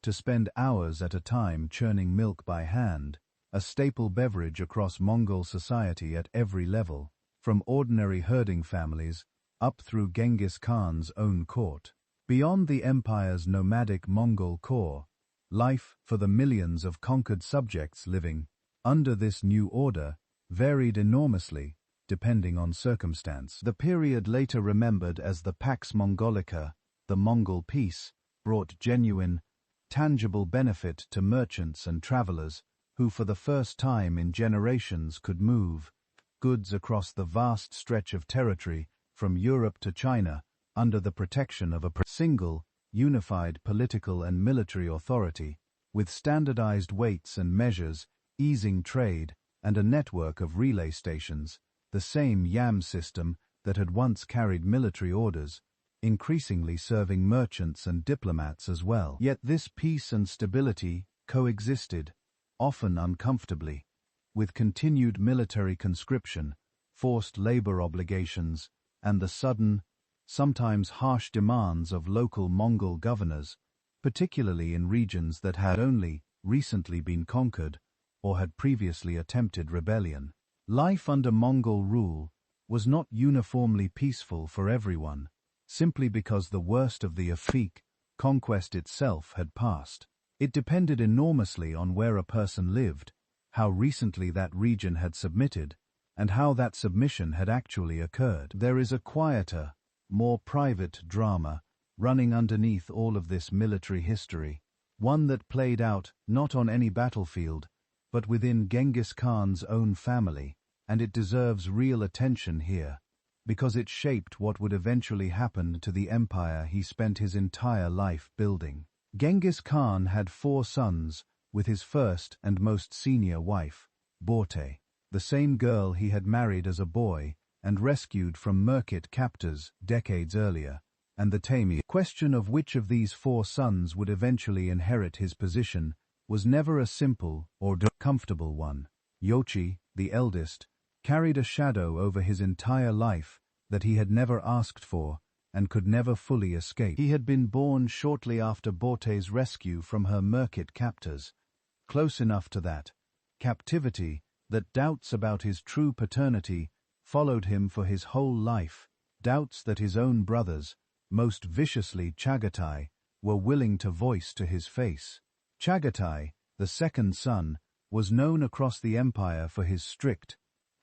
to spend hours at a time churning milk by hand, a staple beverage across Mongol society at every level, from ordinary herding families up through Genghis Khan's own court. Beyond the empire's nomadic Mongol core, life for the millions of conquered subjects living under this new order varied enormously, depending on circumstance. The period later remembered as the Pax Mongolica, the Mongol Peace, brought genuine, tangible benefit to merchants and travelers who for the first time in generations could move goods across the vast stretch of territory from Europe to China under the protection of a single, unified political and military authority, with standardized weights and measures easing trade and a network of relay stations, the same YAM system that had once carried military orders, increasingly serving merchants and diplomats as well. Yet this peace and stability coexisted, often uncomfortably, with continued military conscription, forced labor obligations, and the sudden, sometimes harsh demands of local Mongol governors, particularly in regions that had only recently been conquered or had previously attempted rebellion. Life under Mongol rule was not uniformly peaceful for everyone, simply because the worst of the Afik conquest itself had passed. It depended enormously on where a person lived, how recently that region had submitted, and how that submission had actually occurred. There is a quieter, more private drama running underneath all of this military history, one that played out not on any battlefield, but within Genghis Khan's own family, and it deserves real attention here, because it shaped what would eventually happen to the empire he spent his entire life building. Genghis Khan had 4 sons with his first and most senior wife, Borte, the same girl he had married as a boy and rescued from Merkit captors decades earlier, and the Temujin. Question of which of these 4 sons would eventually inherit his position was never a simple or comfortable one. Yochi, the eldest, carried a shadow over his entire life that he had never asked for and could never fully escape. He had been born shortly after Borte's rescue from her Merkit captors, close enough to that captivity that doubts about his true paternity followed him for his whole life, doubts that his own brothers, most viciously Chagatai, were willing to voice to his face. Chagatai, the second son, was known across the empire for his strict,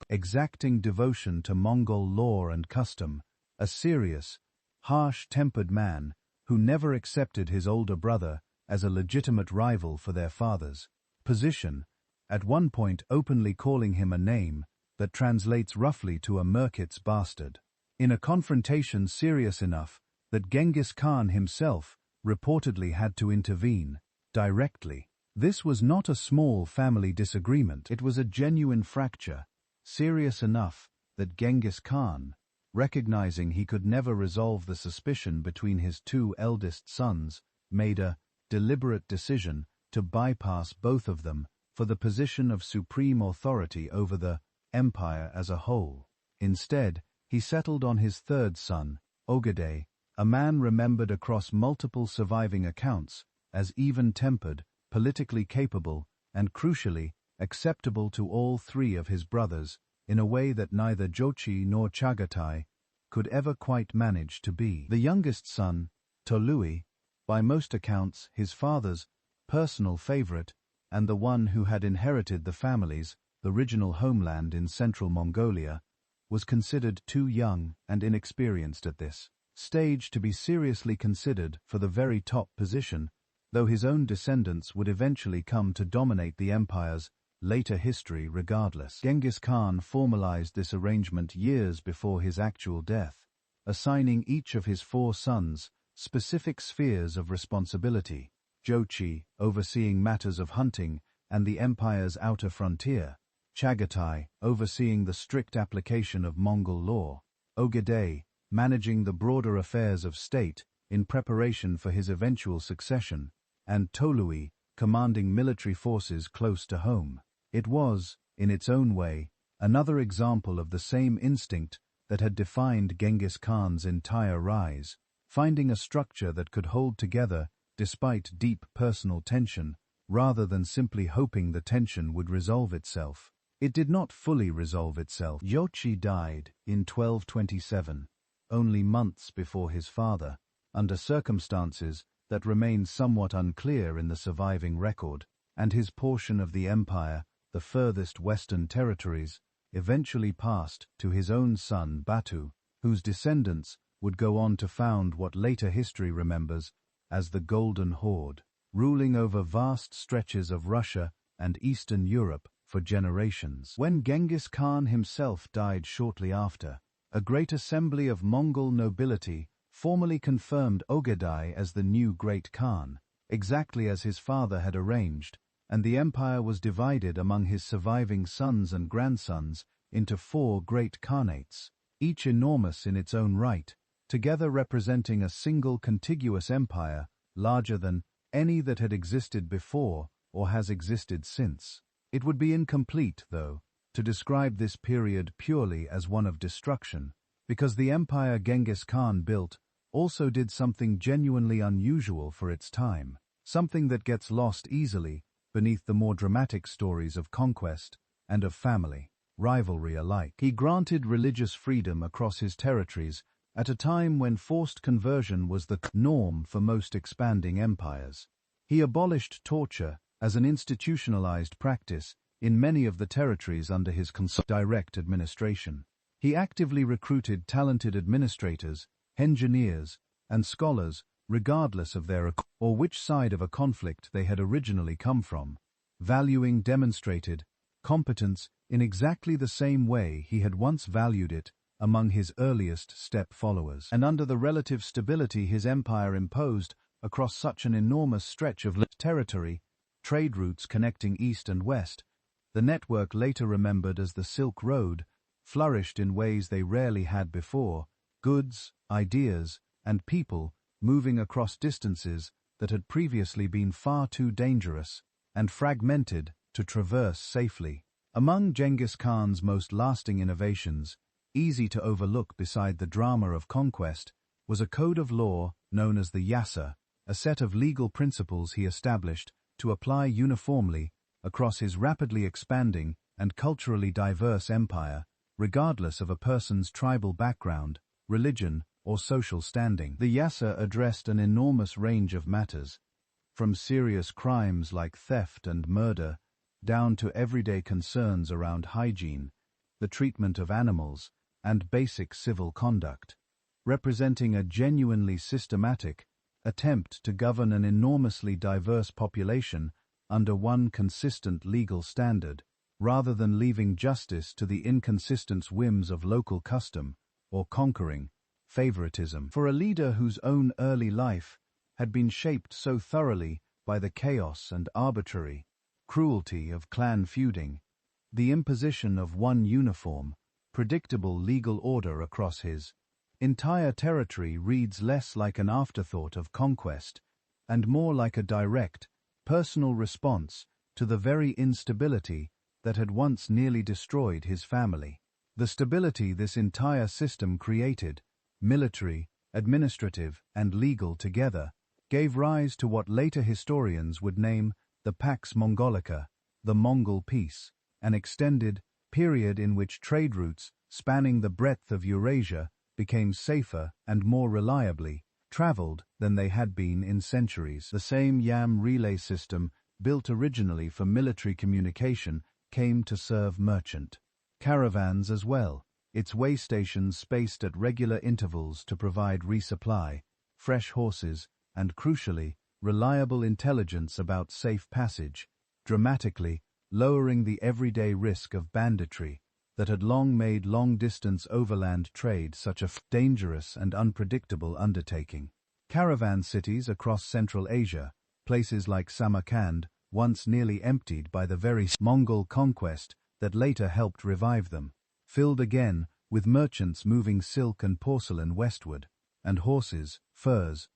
exacting devotion to Mongol law and custom, a serious, harsh-tempered man who never accepted his older brother as a legitimate rival for their father's position, at one point openly calling him a name that translates roughly to a Merkit's bastard, in a confrontation serious enough that Genghis Khan himself reportedly had to intervene directly. This was not a small family disagreement, it was a genuine fracture, serious enough that Genghis Khan recognizing he could never resolve the suspicion between his two eldest sons, made a deliberate decision to bypass both of them for the position of supreme authority over the empire as a whole. Instead, he settled on his third son, Ogedei, a man remembered across multiple surviving accounts as even-tempered, politically capable, and crucially, acceptable to all three of his brothers in a way that neither Jochi nor Chagatai could ever quite manage to be. The youngest son, Tolui, by most accounts his father's personal favorite and the one who had inherited the family's original homeland in central Mongolia, was considered too young and inexperienced at this stage to be seriously considered for the very top position, though his own descendants would eventually come to dominate the empire's later history regardless. Genghis Khan formalized this arrangement years before his actual death, assigning each of his four sons specific spheres of responsibility: Jochi, overseeing matters of hunting and the empire's outer frontier; Chagatai, overseeing the strict application of Mongol law; Ogedei, managing the broader affairs of state in preparation for his eventual succession; and Tolui, commanding military forces close to home. It was, in its own way, another example of the same instinct that had defined Genghis Khan's entire rise, finding a structure that could hold together despite deep personal tension, rather than simply hoping the tension would resolve itself. It did not fully resolve itself. Jochi died in 1227, only months before his father, under circumstances that remain somewhat unclear in the surviving record, and his portion of the empire, the furthest western territories, eventually passed to his own son Batu, whose descendants would go on to found what later history remembers as the Golden Horde, ruling over vast stretches of Russia and Eastern Europe for generations. When Genghis Khan himself died shortly after, a great assembly of Mongol nobility formally confirmed Ogedei as the new Great Khan, exactly as his father had arranged, and the empire was divided among his surviving sons and grandsons into 4 great khanates, each enormous in its own right, together representing a single contiguous empire larger than any that had existed before or has existed since. It would be incomplete, though, to describe this period purely as one of destruction, because the empire Genghis Khan built also did something genuinely unusual for its time, something that gets lost easily beneath the more dramatic stories of conquest and of family rivalry alike. He granted religious freedom across his territories at a time when forced conversion was the norm for most expanding empires. He abolished torture as an institutionalized practice in many of the territories under his direct administration. He actively recruited talented administrators, engineers, and scholars, regardless of their or which side of a conflict they had originally come from, valuing demonstrated competence in exactly the same way he had once valued it among his earliest steppe followers. And under the relative stability his empire imposed across such an enormous stretch of territory, trade routes connecting east and west, the network later remembered as the Silk Road, flourished in ways they rarely had before, goods, ideas, and people moving across distances that had previously been far too dangerous and fragmented to traverse safely. Among Genghis Khan's most lasting innovations, easy to overlook beside the drama of conquest, was a code of law known as the Yasa, a set of legal principles he established to apply uniformly across his rapidly expanding and culturally diverse empire, regardless of a person's tribal background, religion, or social standing. The Yasa addressed an enormous range of matters, from serious crimes like theft and murder, down to everyday concerns around hygiene, the treatment of animals, and basic civil conduct, representing a genuinely systematic attempt to govern an enormously diverse population under one consistent legal standard, rather than leaving justice to the inconsistent whims of local custom or conquering favoritism. For a leader whose own early life had been shaped so thoroughly by the chaos and arbitrary cruelty of clan feuding, the imposition of one uniform, predictable legal order across his entire territory reads less like an afterthought of conquest and more like a direct, personal response to the very instability that had once nearly destroyed his family. The stability this entire system created, military, administrative, and legal together, gave rise to what later historians would name the Pax Mongolica, the Mongol Peace, an extended period in which trade routes spanning the breadth of Eurasia became safer and more reliably traveled than they had been in centuries. The same yam relay system, built originally for military communication, came to serve merchant caravans as well, its way stations spaced at regular intervals to provide resupply, fresh horses, and crucially, reliable intelligence about safe passage, dramatically lowering the everyday risk of banditry that had long made long-distance overland trade such a dangerous and unpredictable undertaking. Caravan cities across Central Asia, places like Samarkand, once nearly emptied by the very Mongol conquest that later helped revive them, filled again with merchants moving silk and porcelain westward, and horses, furs,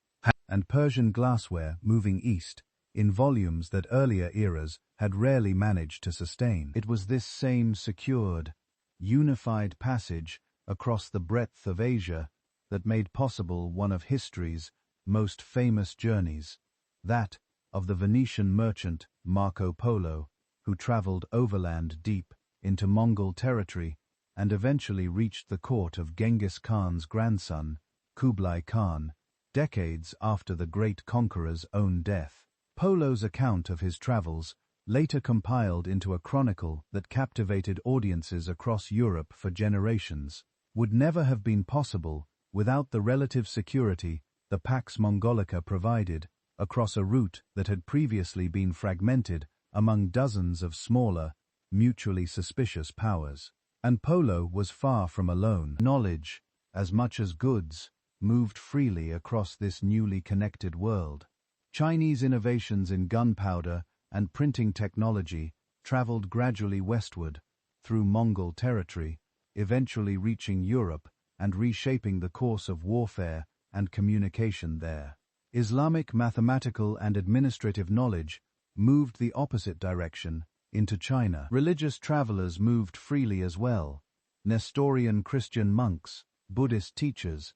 and Persian glassware moving east, in volumes that earlier eras had rarely managed to sustain. It was this same secured, unified passage across the breadth of Asia that made possible one of history's most famous journeys, that of the Venetian merchant Marco Polo, who traveled overland deep into Mongol territory and eventually reached the court of Genghis Khan's grandson, Kublai Khan, decades after the great conqueror's own death. Polo's account of his travels, later compiled into a chronicle that captivated audiences across Europe for generations, would never have been possible without the relative security the Pax Mongolica provided across a route that had previously been fragmented among dozens of smaller, mutually suspicious powers. And Polo was far from alone. Knowledge, as much as goods, moved freely across this newly connected world. Chinese innovations in gunpowder and printing technology traveled gradually westward through Mongol territory, eventually reaching Europe and reshaping the course of warfare and communication there. Islamic mathematical and administrative knowledge moved the opposite direction into China. Religious travelers moved freely as well. Nestorian Christian monks, Buddhist teachers,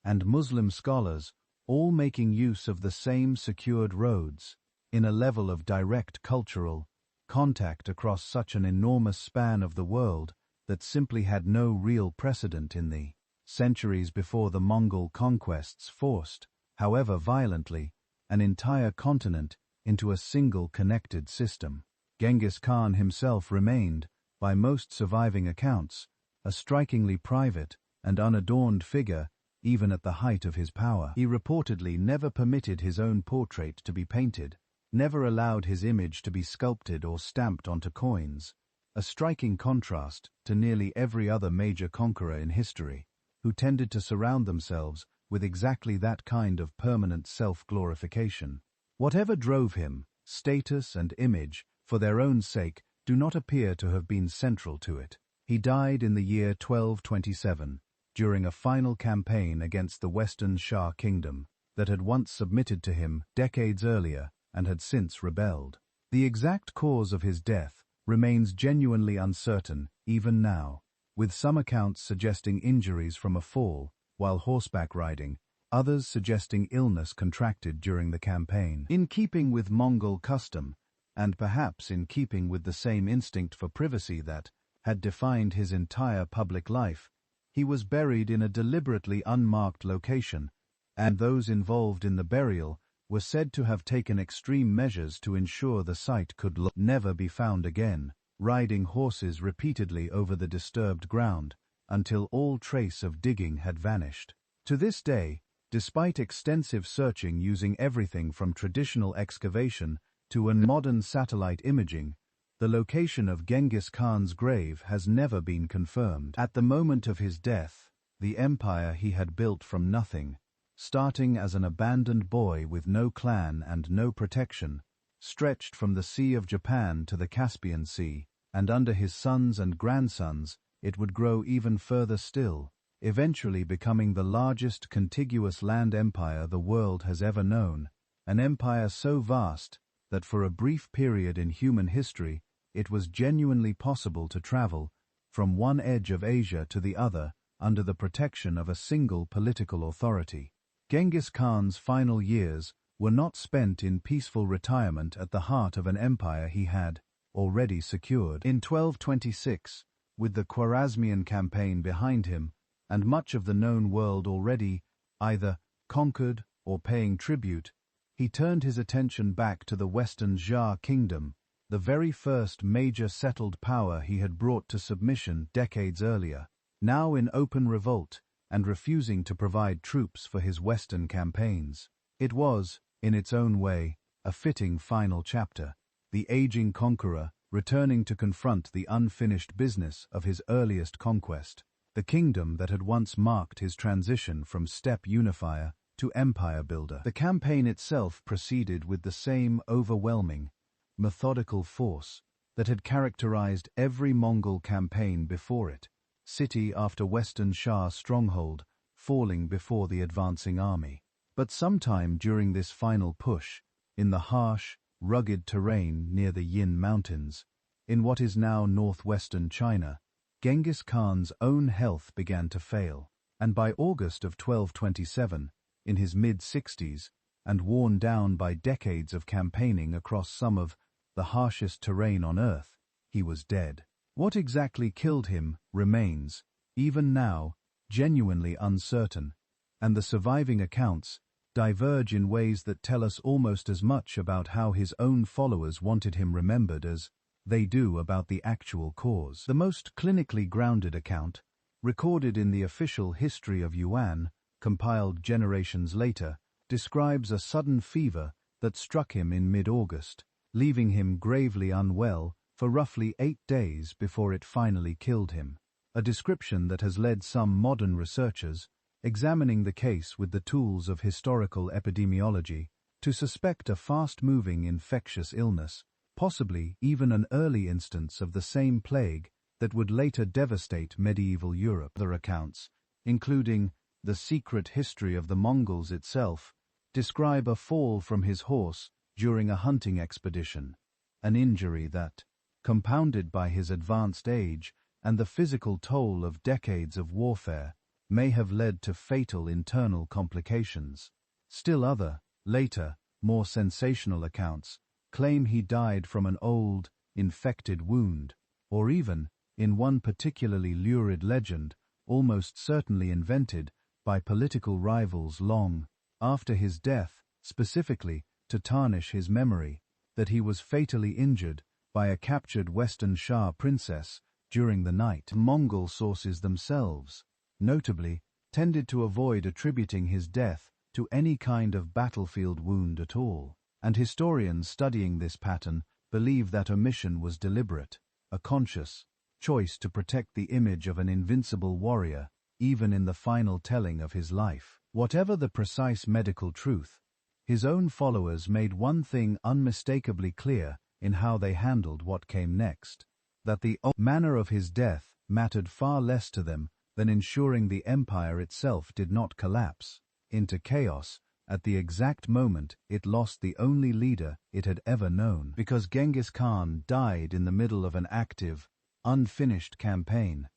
and Muslim scholars all making use of the same secured roads, in a level of direct cultural contact across such an enormous span of the world that simply had no real precedent in the centuries before the Mongol conquests forced, however violently, an entire continent into a single connected system. Genghis Khan himself remained, by most surviving accounts, a strikingly private and unadorned figure even at the height of his power. He reportedly never permitted his own portrait to be painted, never allowed his image to be sculpted or stamped onto coins, a striking contrast to nearly every other major conqueror in history, who tended to surround themselves with exactly that kind of permanent self-glorification. Whatever drove him, status and image, for their own sake, do not appear to have been central to it. He died in the year 1227, during a final campaign against the Western Shah kingdom that had once submitted to him decades earlier and had since rebelled. The exact cause of his death remains genuinely uncertain even now, with some accounts suggesting injuries from a fall while horseback riding, others suggesting illness contracted during the campaign. In keeping with Mongol custom, and perhaps in keeping with the same instinct for privacy that had defined his entire public life, he was buried in a deliberately unmarked location, and those involved in the burial were said to have taken extreme measures to ensure the site could never be found again, riding horses repeatedly over the disturbed ground until all trace of digging had vanished. To this day, despite extensive searching using everything from traditional excavation to modern satellite imaging, the location of Genghis Khan's grave has never been confirmed. At the moment of his death, the empire he had built from nothing, starting as an abandoned boy with no clan and no protection, stretched from the Sea of Japan to the Caspian Sea, and under his sons and grandsons, it would grow even further still, eventually becoming the largest contiguous land empire the world has ever known, an empire so vast that for a brief period in human history it was genuinely possible to travel from one edge of Asia to the other under the protection of a single political authority. Genghis Khan's final years were not spent in peaceful retirement at the heart of an empire he had already secured. In 1226, with the Khwarezmian campaign behind him, and much of the known world already either conquered or paying tribute, he turned his attention back to the Western Xia kingdom, the very first major settled power he had brought to submission decades earlier, now in open revolt and refusing to provide troops for his Western campaigns. It was, in its own way, a fitting final chapter, the aging conqueror returning to confront the unfinished business of his earliest conquest, the kingdom that had once marked his transition from steppe unifier to empire builder. The campaign itself proceeded with the same overwhelming, methodical force that had characterized every Mongol campaign before it, city after Western Xia stronghold falling before the advancing army. But sometime during this final push, in the harsh, rugged terrain near the Yin Mountains, in what is now northwestern China, Genghis Khan's own health began to fail, and by August of 1227, in his mid-60s, and worn down by decades of campaigning across some of the harshest terrain on earth, he was dead. What exactly killed him remains, even now, genuinely uncertain, and the surviving accounts diverge in ways that tell us almost as much about how his own followers wanted him remembered as they do about the actual cause. The most clinically grounded account, recorded in the official history of Yuan, compiled generations later, describes a sudden fever that struck him in mid-August, leaving him gravely unwell for roughly 8 days before it finally killed him, a description that has led some modern researchers, examining the case with the tools of historical epidemiology, to suspect a fast-moving infectious illness, possibly even an early instance of the same plague that would later devastate medieval Europe. Other accounts, including The Secret History of the Mongols itself, describe a fall from his horse during a hunting expedition, an injury that, compounded by his advanced age and the physical toll of decades of warfare, may have led to fatal internal complications. Still other, later, more sensational accounts claim he died from an old, infected wound, or even, in one particularly lurid legend, almost certainly invented by political rivals long after his death, specifically to tarnish his memory, that he was fatally injured by a captured Western Xia princess during the night. Mongol sources themselves, notably, tended to avoid attributing his death to any kind of battlefield wound at all, and historians studying this pattern believe that omission was deliberate, a conscious choice to protect the image of an invincible warrior, even in the final telling of his life. Whatever the precise medical truth, his own followers made one thing unmistakably clear in how they handled what came next, that the manner of his death mattered far less to them than ensuring the empire itself did not collapse into chaos at the exact moment it lost the only leader it had ever known. Because Genghis Khan died in the middle of an active, unfinished campaign,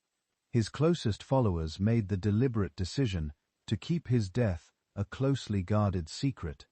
his closest followers made the deliberate decision to keep his death a closely guarded secret,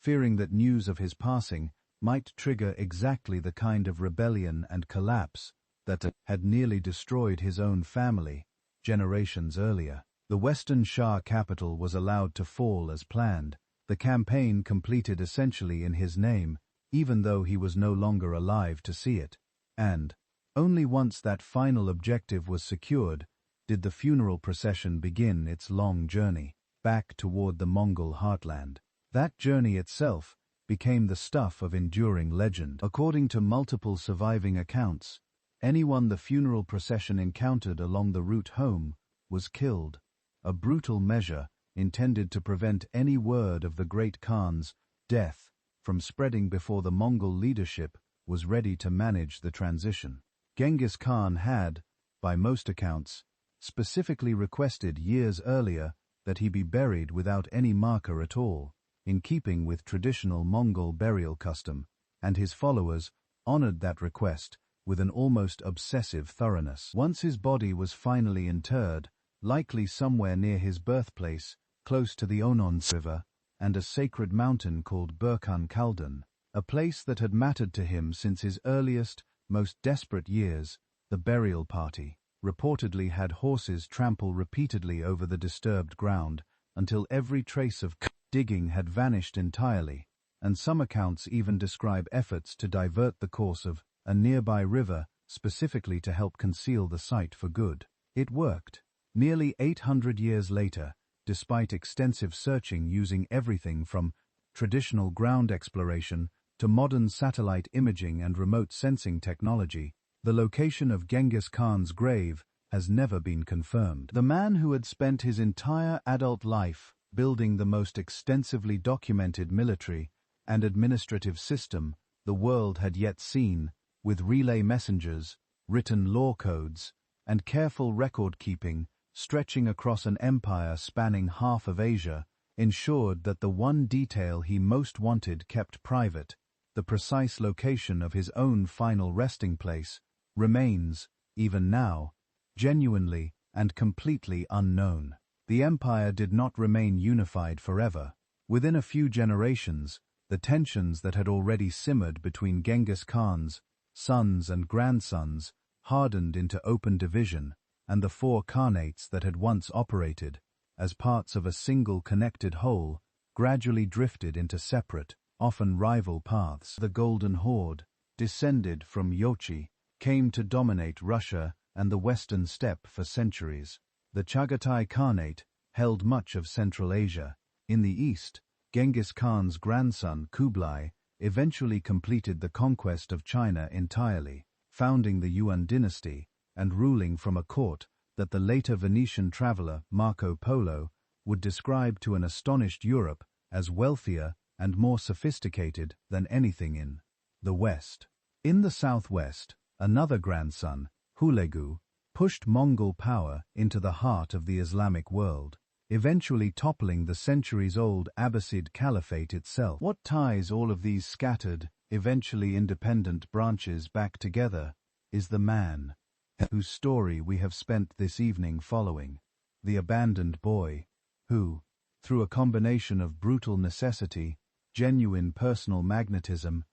fearing that news of his passing might trigger exactly the kind of rebellion and collapse that had nearly destroyed his own family generations earlier. The Western Xia capital was allowed to fall as planned, the campaign completed essentially in his name, even though he was no longer alive to see it, and only once that final objective was secured did the funeral procession begin its long journey back toward the Mongol heartland. That journey itself became the stuff of enduring legend. According to multiple surviving accounts, anyone the funeral procession encountered along the route home was killed, a brutal measure intended to prevent any word of the great Khan's death from spreading before the Mongol leadership was ready to manage the transition. Genghis Khan had, by most accounts, specifically requested years earlier that he be buried without any marker at all, in keeping with traditional Mongol burial custom, and his followers honored that request with an almost obsessive thoroughness. Once his body was finally interred, likely somewhere near his birthplace, close to the Onon River, and a sacred mountain called Burkhan Khaldan, a place that had mattered to him since his earliest, most desperate years, the burial party reportedly had horses trample repeatedly over the disturbed ground until every trace of digging had vanished entirely, and some accounts even describe efforts to divert the course of a nearby river specifically to help conceal the site for good. It worked. Nearly 800 years later, despite extensive searching using everything from traditional ground exploration to modern satellite imaging and remote sensing technology, the location of Genghis Khan's grave has never been confirmed. The man who had spent his entire adult life building the most extensively documented military and administrative system the world had yet seen, with relay messengers, written law codes, and careful record-keeping stretching across an empire spanning half of Asia, ensured that the one detail he most wanted kept private, the precise location of his own final resting place, remains, even now, genuinely and completely unknown. The empire did not remain unified forever. Within a few generations, the tensions that had already simmered between Genghis Khan's sons and grandsons hardened into open division, and the four khanates that had once operated as parts of a single connected whole gradually drifted into separate, often rival paths. The Golden Horde, descended from Yochi, came to dominate Russia and the western steppe for centuries. The Chagatai Khanate held much of Central Asia. In the east, Genghis Khan's grandson Kublai eventually completed the conquest of China entirely, founding the Yuan dynasty and ruling from a court that the later Venetian traveler Marco Polo would describe to an astonished Europe as wealthier and more sophisticated than anything in the West. In the southwest, another grandson, Hulegu, pushed Mongol power into the heart of the Islamic world, eventually toppling the centuries-old Abbasid Caliphate itself. What ties all of these scattered, eventually independent branches back together is the man whose story we have spent this evening following, the abandoned boy, who, through a combination of brutal necessity, genuine personal magnetism,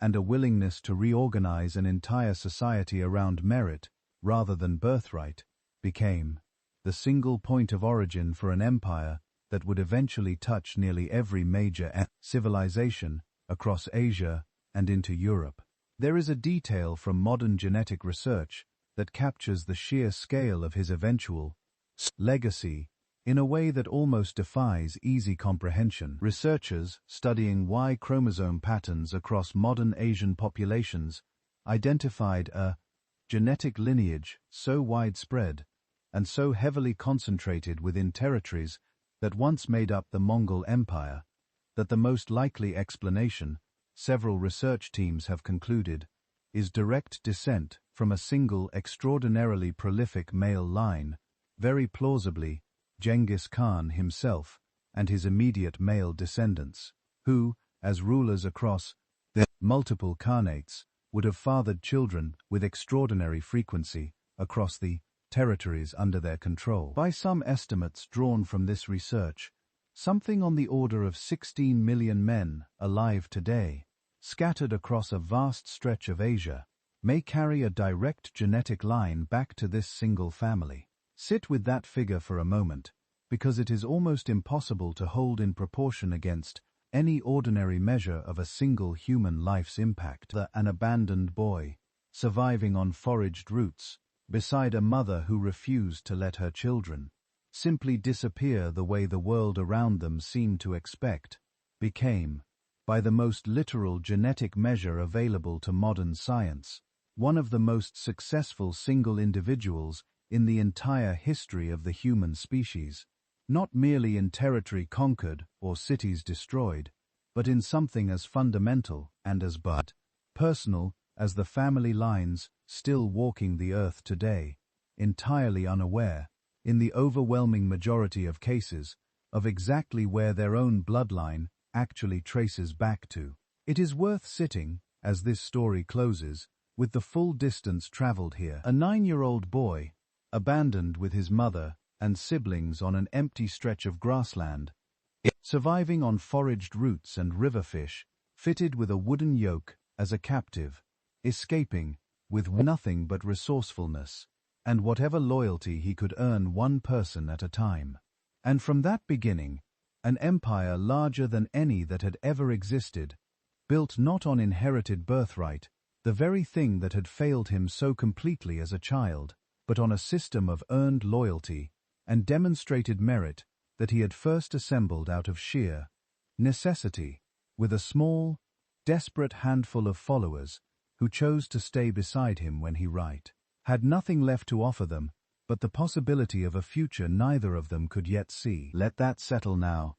and a willingness to reorganize an entire society around merit rather than birthright, became the single point of origin for an empire that would eventually touch nearly every major civilization across Asia and into Europe. There is a detail from modern genetic research that captures the sheer scale of his eventual legacy in a way that almost defies easy comprehension. Researchers studying Y chromosome patterns across modern Asian populations identified a genetic lineage so widespread and so heavily concentrated within territories that once made up the Mongol Empire that the most likely explanation, several research teams have concluded, is direct descent from a single extraordinarily prolific male line, very plausibly Genghis Khan himself and his immediate male descendants, who, as rulers across the multiple khanates, would have fathered children with extraordinary frequency across the territories under their control. By some estimates drawn from this research, something on the order of 16 million men alive today, scattered across a vast stretch of Asia, may carry a direct genetic line back to this single family. Sit with that figure for a moment, because it is almost impossible to hold in proportion against any ordinary measure of a single human life's impact. An abandoned boy, surviving on foraged roots, beside a mother who refused to let her children simply disappear the way the world around them seemed to expect, became, by the most literal genetic measure available to modern science, one of the most successful single individuals in the entire history of the human species, not merely in territory conquered or cities destroyed, but in something as fundamental and as personal as the family lines still walking the earth today. entirely unaware, in the overwhelming majority of cases, of exactly where their own bloodline actually traces back to. It is worth sitting, as this story closes, with the full distance traveled here. A 9-year-old boy, abandoned with his mother and siblings on an empty stretch of grassland, surviving on foraged roots and river fish, fitted with a wooden yoke as a captive, escaping with nothing but resourcefulness and whatever loyalty he could earn one person at a time. And from that beginning, an empire larger than any that had ever existed, built not on inherited birthright, the very thing that had failed him so completely as a child, but on a system of earned loyalty and demonstrated merit that he had first assembled out of sheer necessity, with a small, desperate handful of followers who chose to stay beside him when he had nothing left to offer them but the possibility of a future neither of them could yet see. Let that settle now,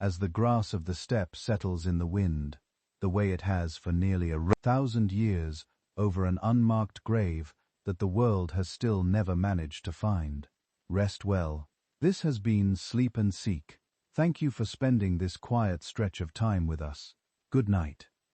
as the grass of the steppe settles in the wind, the way it has for nearly 1,000 years over an unmarked grave that the world has still never managed to find. Rest well. This has been Sleep and Seek. Thank you for spending this quiet stretch of time with us. Good night.